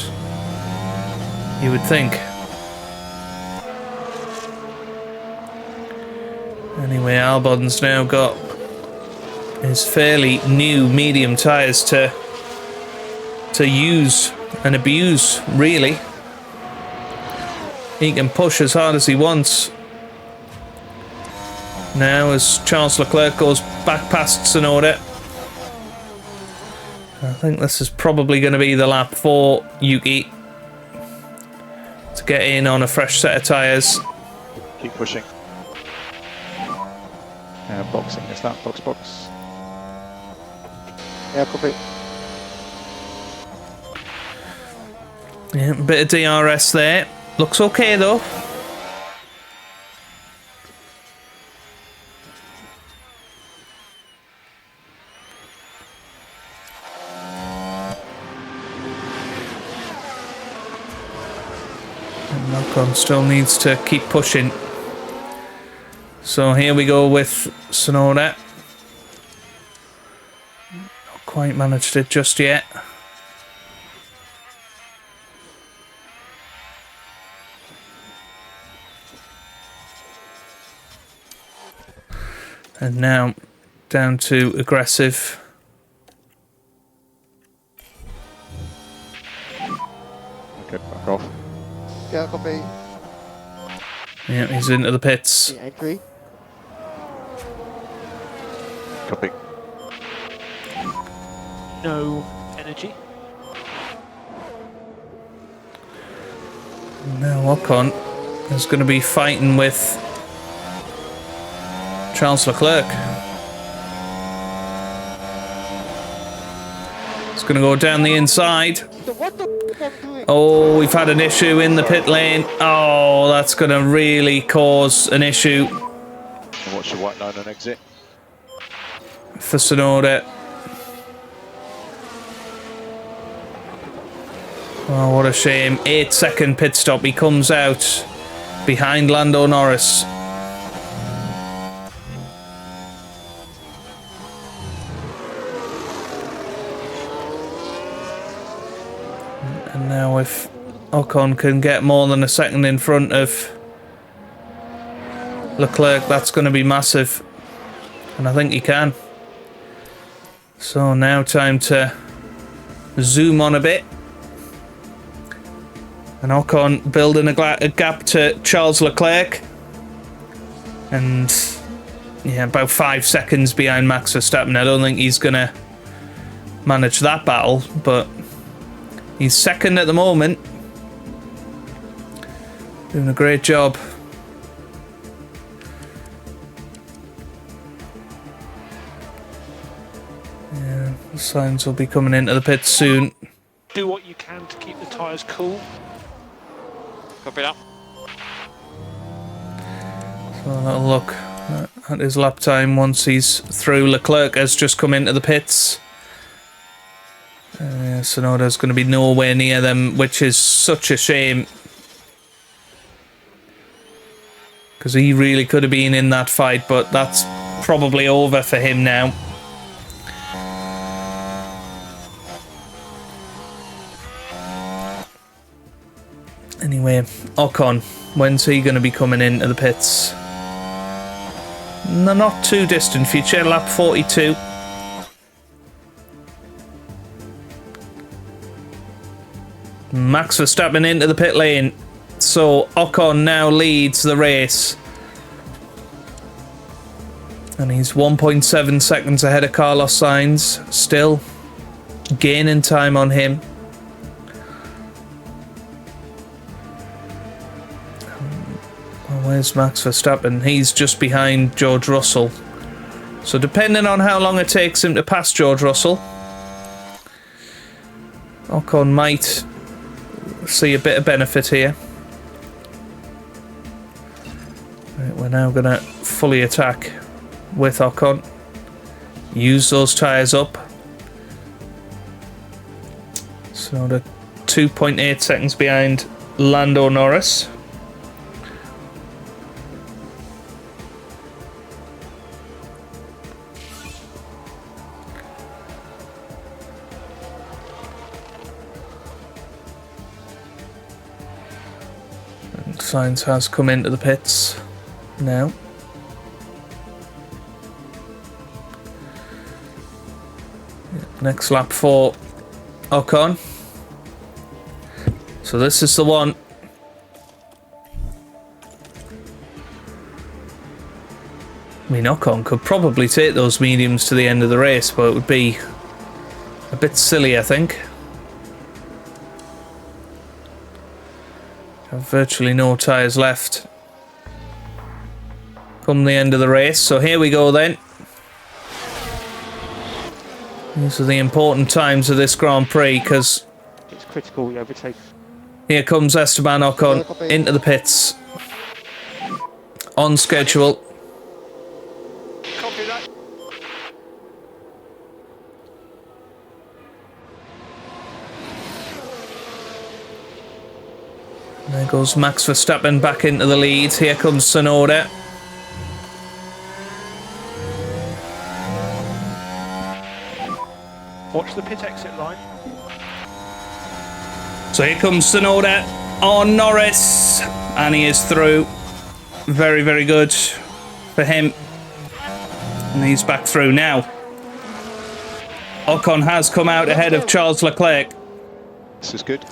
you would think. Anyway, Albon's now got his fairly new medium tyres to use and abuse, really. He can push as hard as he wants. Now as Charles Leclerc goes back past Tsunoda. I think this is probably going to be the lap for Yuki to get in on a fresh set of tyres. Keep pushing. Boxing, is that box? Yeah, copy. Yeah, a bit of DRS there. Looks okay though. And Ocon still needs to keep pushing. So here we go with Tsunoda. Not quite managed it just yet. And now down to aggressive. Okay, back off. Yeah, copy. Yeah, he's into the pits. The entry. Copy. No energy. Now Ocon is going to be fighting with Charles Leclerc. It's going to go down the inside. So what the f I'm doing? Oh, we've had an issue in the pit lane. Oh, that's going to really cause an issue And watch the white line on exit. for Tsunoda. Oh, what a shame. 8-second pit stop. He comes out behind Lando Norris. And now if Ocon can get more than a second in front of Leclerc, that's going to be massive. And I think he can. So now time to zoom on a bit. And Ocon building a gap to Charles Leclerc. And yeah, about 5 seconds behind Max Verstappen. I don't think he's going to manage that battle, but he's second at the moment. Doing a great job. Yeah, the signs will be coming into the pits soon. Do what you can to keep the tyres cool. Copy that. So that'll look at his lap time once he's through. Leclerc has just come into the pits. Sonoda's going to be nowhere near them, which is such a shame. Because he really could have been in that fight, but that's probably over for him now. Anyway, Ocon, when's he going to be coming into the pits? No, not too distant future, lap 42. Max Verstappen into the pit lane. So Ocon now leads the race. And he's 1.7 seconds ahead of Carlos Sainz. Still gaining time on him. Where's Max Verstappen? He's just behind George Russell. So depending on how long it takes him to pass George Russell, Ocon might see a bit of benefit here. Right, we're now going to fully attack with Ocon. Use those tyres up. So the 2.8 seconds behind Lando Norris. Sainz has come into the pits now. Next lap for Ocon. So this is the one. I mean, Ocon could probably take those mediums to the end of the race, but it would be a bit silly, I think. Have virtually no tyres left come the end of the race. So here we go then. These are the important times of this Grand Prix, because It's critical we overtake. here comes Esteban Ocon into the pits. On schedule. Copy that. There goes Max Verstappen back into the lead. Here comes Tsunoda. Watch the pit exit line. So here comes Tsunoda on Norris. And he is through. Very, very good for him. And he's back through now. Ocon has come out ahead of Charles Leclerc. This is good.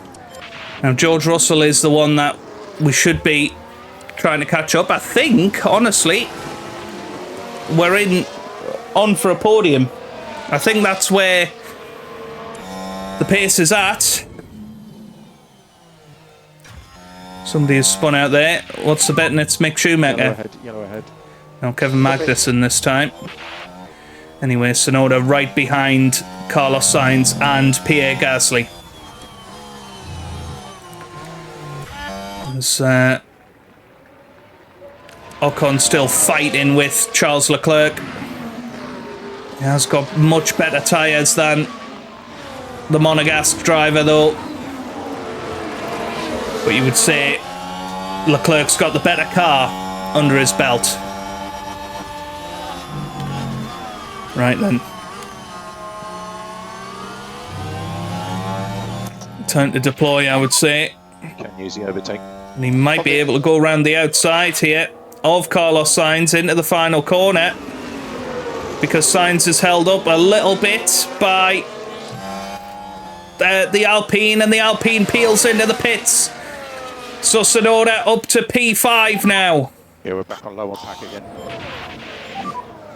Now, George Russell is the one that we should be trying to catch up. I think, honestly, we're on for a podium. I think that's where the pace is at. Somebody has spun out there. What's the betting? It's Mick Schumacher. Yellow ahead, yellow ahead. No, Kevin Magnussen this time. Anyway, Tsunoda right behind Carlos Sainz and Pierre Gasly. There's Ocon still fighting with Charles Leclerc. He has got much better tyres than the Monegasque driver, though. But you would say Leclerc's got the better car under his belt. Right then. Time to deploy, I would say. Can use the overtake. And he might be able to go around the outside here of Carlos Sainz into the final corner, because Sainz is held up a little bit by the Alpine, and the Alpine peels into the pits. So Tsunoda up to P5 now, Yeah, we're back on low on pack again.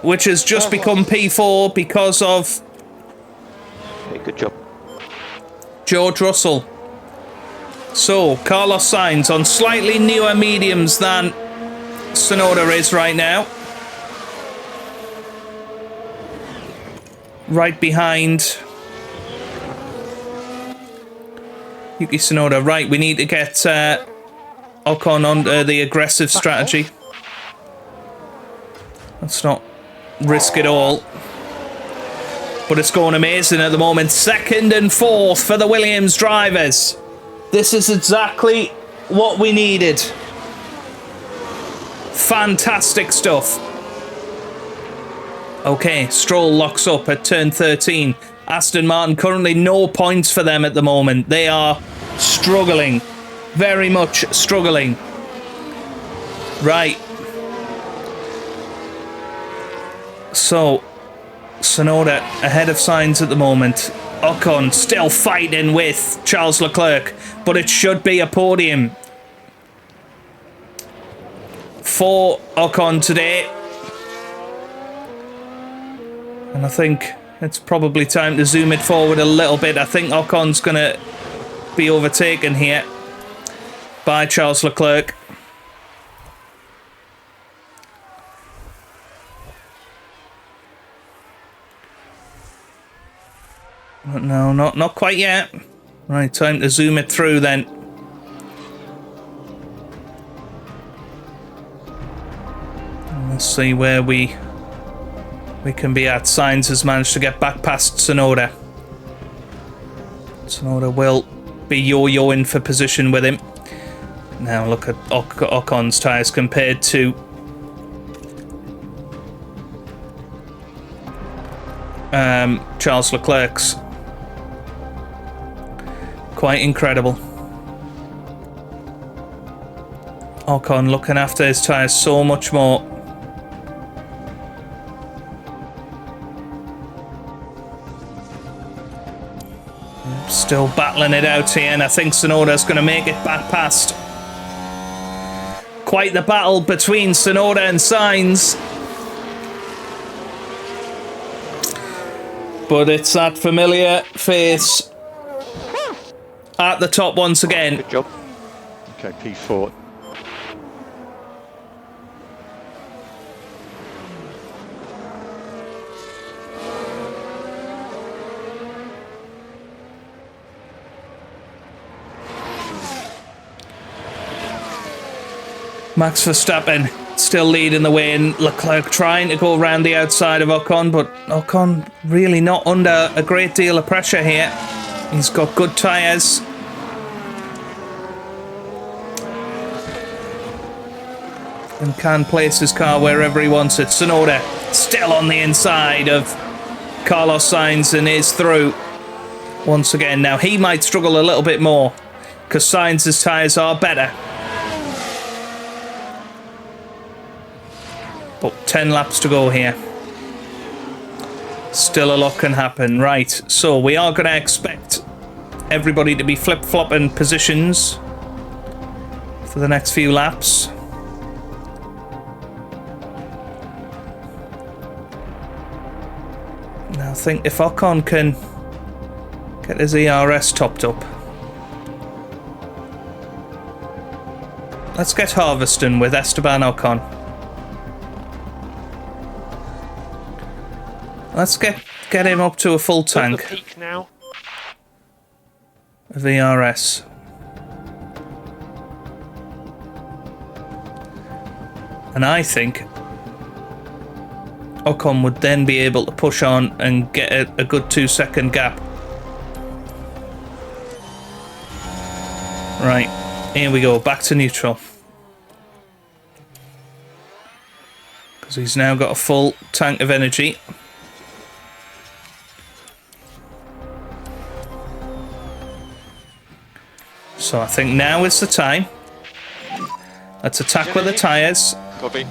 which has just become P4 because of Good job. George Russell. So, Carlos Sainz on slightly newer mediums than Tsunoda is right now. Right behind Yuki Tsunoda. Right, we need to get Ocon on the aggressive strategy. Let's not risk it all. But it's going amazing at the moment. 2nd and 4th for the Williams drivers. This is exactly what we needed. Fantastic stuff. Okay, Stroll locks up at turn 13. Aston Martin currently no points for them at the moment. They are struggling. Very much struggling. Right. So, Tsunoda ahead of Sainz at the moment. Ocon still fighting with Charles Leclerc, but it should be a podium for Ocon today. And I think it's probably time to zoom it forward a little bit. I think Ocon's going to be overtaken here by Charles Leclerc. But no, not quite yet. Right, time to zoom it through then. And let's see where we can be at. Sainz has managed to get back past Tsunoda. Tsunoda will be yo-yoing for position with him. Now look at Ocon's tyres compared to Charles Leclerc's. Quite incredible. Ocon looking after his tyres so much more. Still battling it out here, and I think Tsunoda's going to make it back past. Quite the battle between Tsunoda and Sainz. But it's that familiar face at the top once again. Good job. Okay, P4. Max Verstappen still leading the way, and Leclerc trying to go around the outside of Ocon, but Ocon really not under a great deal of pressure here. He's got good tyres. And can place his car wherever he wants it. Tsunoda still on the inside of Carlos Sainz and is through once again. Now he might struggle a little bit more because Sainz's tyres are better. But 10 laps to go here. Still a lot can happen. Right, so we are going to expect everybody to be flip-flopping positions for the next few laps. Now I think if Ocon can get his ERS topped up. Let's get Harveston with Esteban Ocon. Let's get him up to a full tank Peak now. of ERS. And I think Ocon would then be able to push on and get a good 2-second gap. Right, here we go, back to neutral. Because he's now got a full tank of energy. So I think now is the time. Let's attack with the tyres. Copy.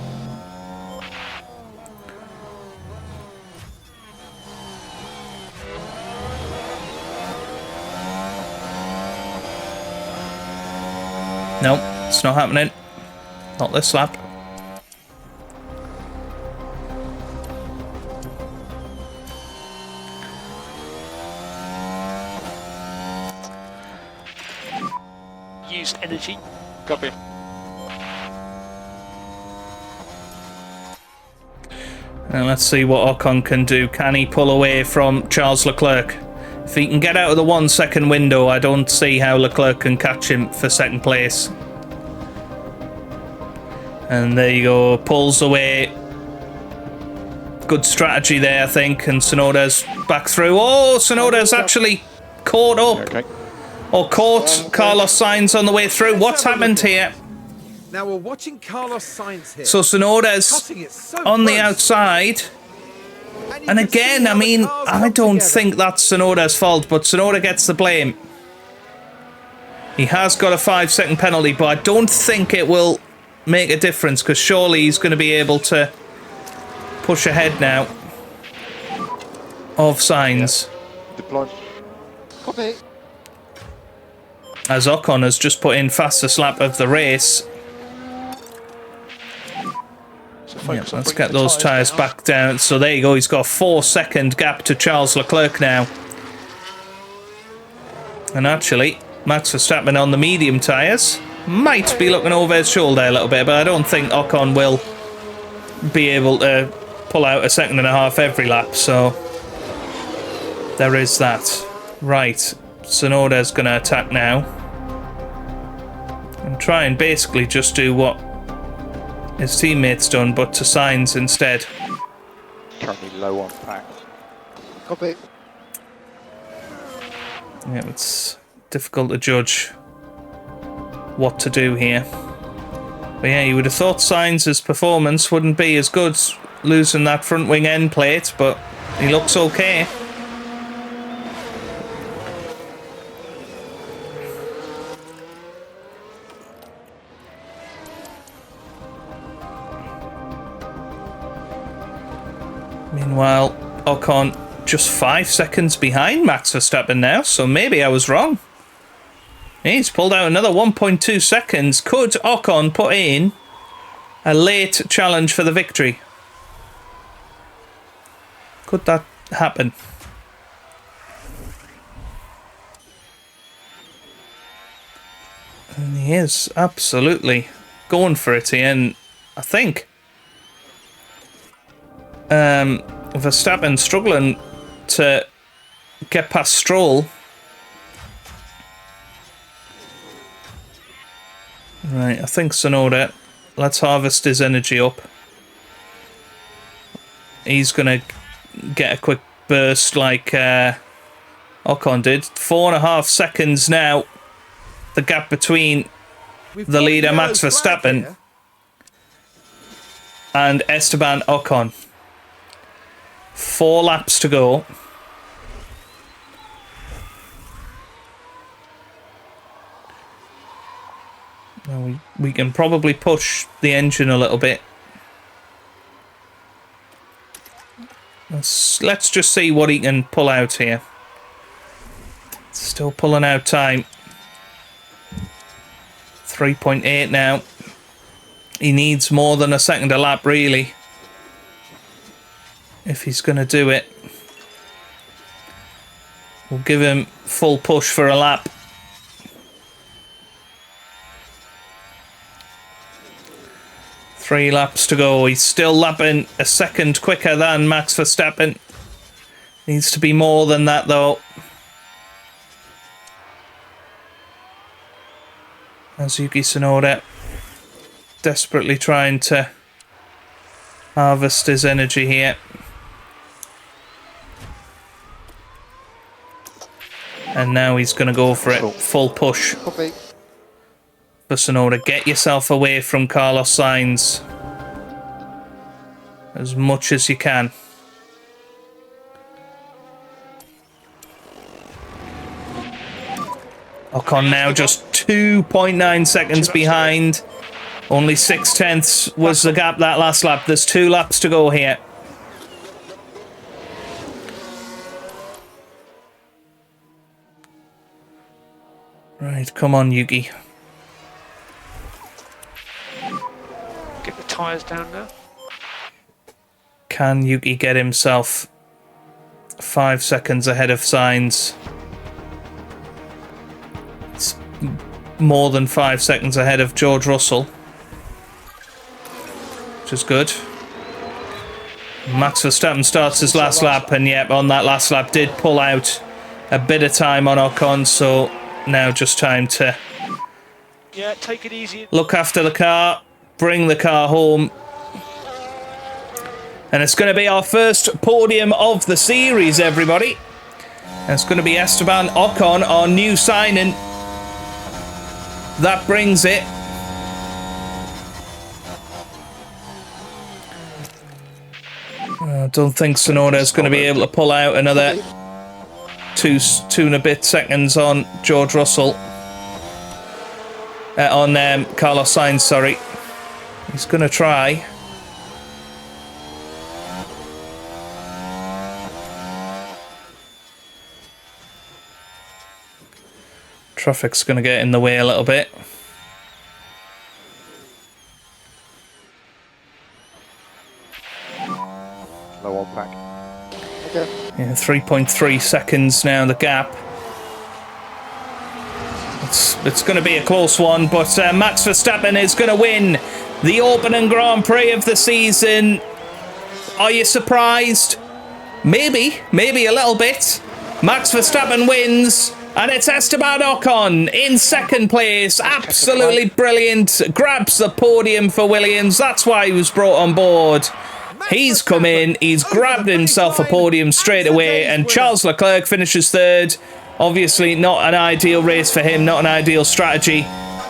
No, it's not happening. Not this lap. used energy. Copy. And let's see what Ocon can do. Can he pull away from Charles Leclerc? If he can get out of the 1 second window, I don't see how Leclerc can catch him for second place. And there you go, pulls away. Good strategy there, I think. And Tsunoda's back through. Oh, Tsunoda's actually caught up. Okay. Or caught Carlos Sainz on the way through. What's happened here? Now we're watching Carlos Sainz here. So Tsunoda's Cutting it so on the close. outside. And you And can see again, how I the mean, cars I come don't together. think that's Tsunoda's fault, but Tsunoda gets the blame. He has got a 5-second penalty, but I don't think it will make a difference, because surely he's going to be able to push ahead now of Sainz. Deploy. Copy. As Ocon has just put in fastest lap of the race. So Yeah, focus on let's bringing get the those tyres down. back down. So there you go, he's got a 4-second gap to Charles Leclerc now. And actually, Max Verstappen on the medium tyres might be looking over his shoulder a little bit, but I don't think Ocon will be able to pull out a 1.5 seconds every lap, so there is that. Right, Tsunoda's going to attack now and try and basically just do what his teammates done, but to Sainz instead. Currently low on pack. Copy. Yeah, it's difficult to judge what to do here. But yeah, you would have thought Sainz's performance wouldn't be as good losing that front wing end plate, but he looks okay. Meanwhile, Ocon just 5 seconds behind Max Verstappen now, so maybe I was wrong. He's pulled out another 1.2 seconds. Could Ocon put in a late challenge for the victory? Could that happen? And he is absolutely going for it here, and I think Verstappen struggling to get past Stroll. Right, I think Tsunoda, let's harvest his energy up. He's going to get a quick burst like Ocon did. 4.5 seconds now. The gap between We've the got a leader, yellow Max flag Verstappen, here. and Esteban Ocon. 4 laps to go. Now we can probably push the engine a little bit. Let's just see what he can pull out here. Still pulling out time. 3.8 now. He needs more than a second a lap, really, if he's going to do it. We'll give him full push for a lap. Three laps to go. He's still lapping a second quicker than Max Verstappen. Needs to be more than that, though. As Yuki Tsunoda desperately trying to harvest his energy here. And now he's going to go for it. Full push. Copy. For Tsunoda, get yourself away from Carlos Sainz as much as you can. Ocon now just 2.9 seconds behind. Only 0.6 was the gap that last lap. There's 2 laps to go here. Right, come on, Yuki. Get the tyres down now. Can Yuki get himself 5 seconds ahead of Sainz? It's more than 5 seconds ahead of George Russell, which is good. Max Verstappen starts his last lap, and yep, on that last lap did pull out a bit of time on Ocon, so now just time to take it easy. Look after the car, bring the car home. And it's going to be our first podium of the series, everybody. And it's going to be Esteban Ocon, our new signing. That brings it. I don't think Tsunoda is going to be able to pull out another two and a bit seconds on George Russell. On Carlos Sainz, sorry. He's going to try. Traffic's going to get in the way a little bit. Low on pack. Okay. Yeah, 3.3 seconds now, the gap. It's going to be a close one, but Max Verstappen is going to win the opening Grand Prix of the season. Are you surprised? Maybe a little bit. Max Verstappen wins, and it's Esteban Ocon in second place. Absolutely brilliant. Grabs the podium for Williams. That's why he was brought on board. He's come in, he's grabbed himself a podium straight away, and Charles Leclerc finishes third. Obviously not an ideal race for him, not an ideal strategy.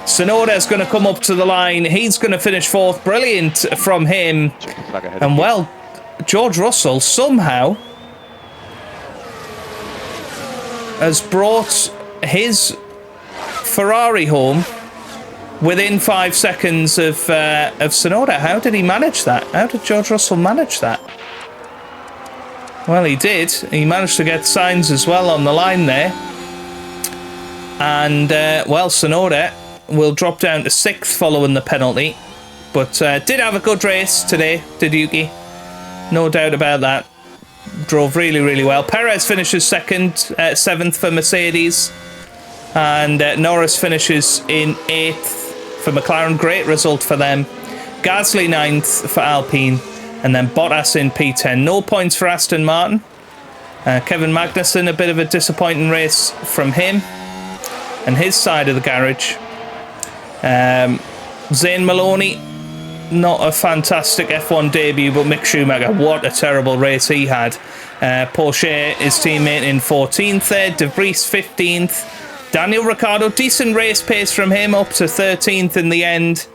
Tsunoda's going to come up to the line. He's going to finish fourth. Brilliant from him. And well, George Russell somehow has brought his Ferrari home within 5 seconds of Tsunoda. How did he manage that? How did George Russell manage that? Well, he did. He managed to get Sainz as well on the line there. And, well, Tsunoda will drop down to 6th following the penalty. But did have a good race today, did Yuki? No doubt about that. Drove really, really well. Perez finishes 7th for Mercedes. And Norris finishes in 8th for McLaren. Great result for them. Gasly 9th for Alpine. And then Bottas in P10. No points for Aston Martin. Kevin Magnussen, a bit of a disappointing race from him and his side of the garage. Zane Maloney, not a fantastic F1 debut, but Mick Schumacher, what a terrible race he had. Porsche, his teammate, in 14th there. De Vries 15th. Daniel Ricciardo, decent race pace from him, up to 13th in the end.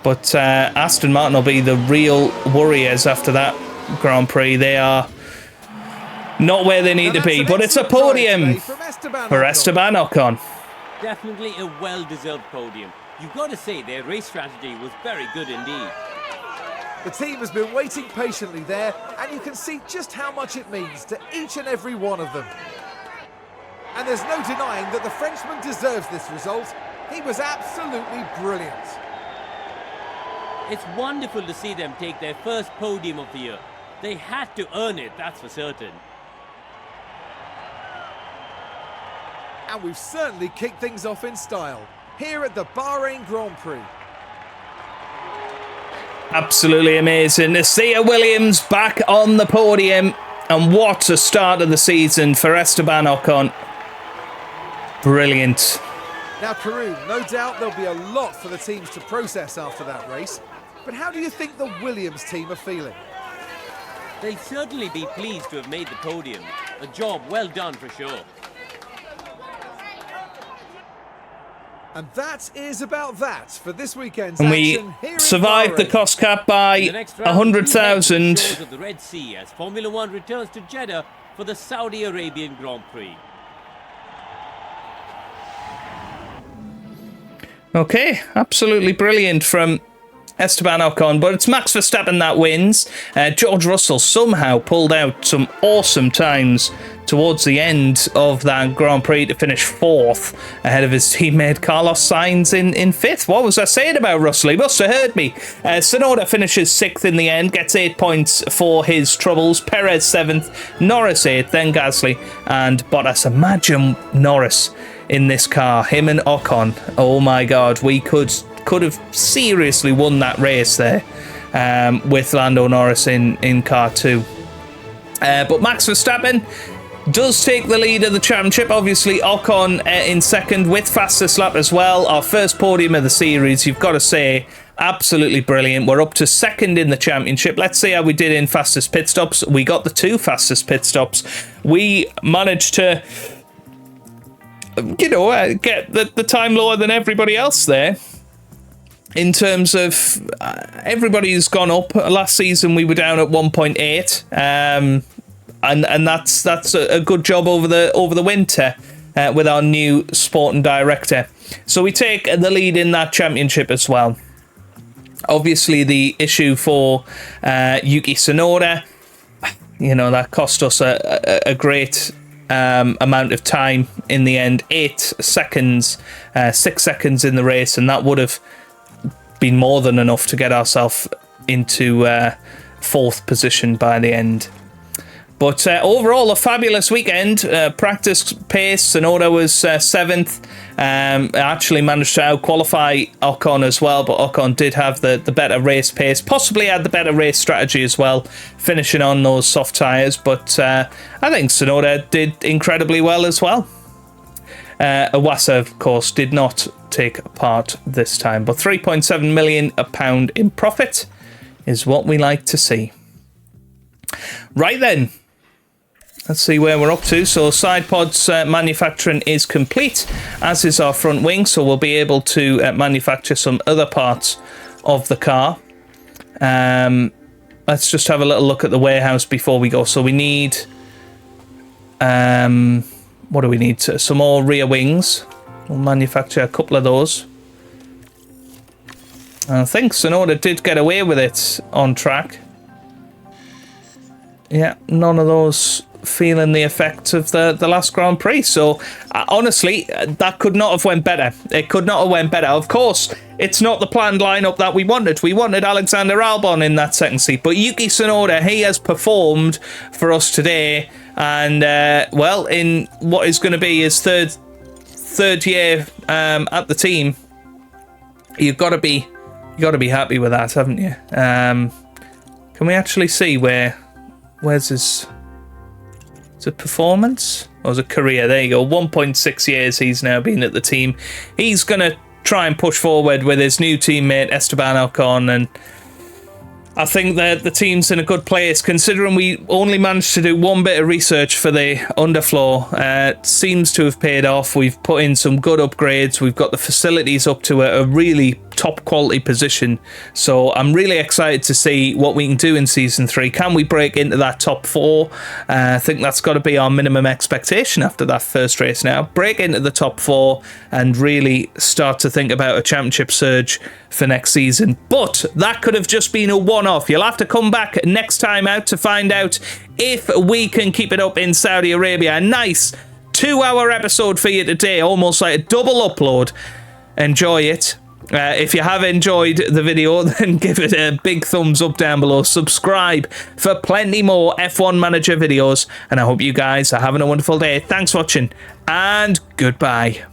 But Aston Martin will be the real worriers after that Grand Prix. They are not where they need to be, but it's a podium for Esteban Ocon. Definitely a well-deserved podium. You've got to say their race strategy was very good indeed. The team has been waiting patiently there, and you can see just how much it means to each and every one of them. And there's no denying that the Frenchman deserves this result. He was absolutely brilliant. It's wonderful to see them take their first podium of the year. They had to earn it, that's for certain. And we've certainly kicked things off in style here at the Bahrain Grand Prix. Absolutely amazing to see a Williams back on the podium. And what a start of the season for Esteban Ocon. Brilliant. Now, Karun, no doubt there'll be a lot for the teams to process after that race. But how do you think the Williams team are feeling? They'll certainly be pleased to have made the podium. A job well done for sure. And that is about that for this weekend's And action we here in survived the Bahrain. cost cap by The next round, 100,000. shores of the Red Sea as Formula One returns to Jeddah for the Saudi Arabian Grand Prix. Okay, absolutely brilliant from Esteban Ocon, but it's Max Verstappen that wins. George Russell somehow pulled out some awesome times towards the end of that Grand Prix to finish 4th ahead of his teammate Carlos Sainz in 5th. What was I saying about Russell? He must have heard me. Tsunoda finishes 6th in the end, gets 8 points for his troubles. Perez 7th, Norris 8th, then Gasly and Bottas. Imagine Norris in this car. Him and Ocon. Oh my God, we could have seriously won that race there with Lando Norris in car 2. But Max Verstappen does take the lead of the championship. Obviously, Ocon in second with fastest lap as well. Our first podium of the series, you've got to say, absolutely brilliant. We're up to second in the championship. Let's see how we did in fastest pit stops. We got the 2 fastest pit stops. We managed to, get the time lower than everybody else there. In terms of everybody's gone up. Last season we were down at 1.8, and that's a good job over the winter with our new sporting director. So we take the lead in that championship as well. Obviously, the issue for Yuki Tsunoda, that cost us a great amount of time in the end. 8 seconds, 6 seconds in the race, and that would have been more than enough to get ourselves into 4th position by the end. But overall, a fabulous weekend. Practice pace, Tsunoda was 7th. Actually managed to out-qualify Ocon as well, but Ocon did have the better race pace. Possibly had the better race strategy as well, finishing on those soft tyres. But I think Tsunoda did incredibly well as well. Iwasa, of course, did not take part this time. But £3.7 million in profit is what we like to see. Right then. Let's see where we're up to. So side pods manufacturing is complete, as is our front wing. So we'll be able to manufacture some other parts of the car. Let's just have a little look at the warehouse before we go. So we need... what do we need? Some more rear wings. We'll manufacture a couple of those. I think Tsunoda did get away with it on track. Yeah, none of those feeling the effects of the last Grand Prix. So honestly, that could not have went better. It could not have went better. Of course, it's not the planned lineup that we wanted. We wanted Alexander Albon in that second seat, but Yuki Tsunoda, he has performed for us today, and well, in what is going to be his third year at the team, you've got to be happy with that, haven't you? Can we actually see where's his... Is it performance? Or is it career? There you go. 1.6 years he's now been at the team. He's going to try and push forward with his new teammate, Esteban Ocon, and I think that the team's in a good place, considering we only managed to do one bit of research for the underfloor. It seems to have paid off. We've put in some good upgrades. We've got the facilities up to a really top quality position. So I'm really excited to see what we can do in Season 3. Can we break into that top 4? I think that's got to be our minimum expectation after that first race now. Break into the top 4 and really start to think about a championship surge for next season. But that could have just been a one-off. You'll have to come back next time out to find out if we can keep it up in Saudi Arabia. A nice 2-hour episode for you today, almost like a double upload. Enjoy it. If you have enjoyed the video, then give it a big thumbs up down below. Subscribe for plenty more F1 Manager videos. And I hope you guys are having a wonderful day. Thanks for watching, and goodbye.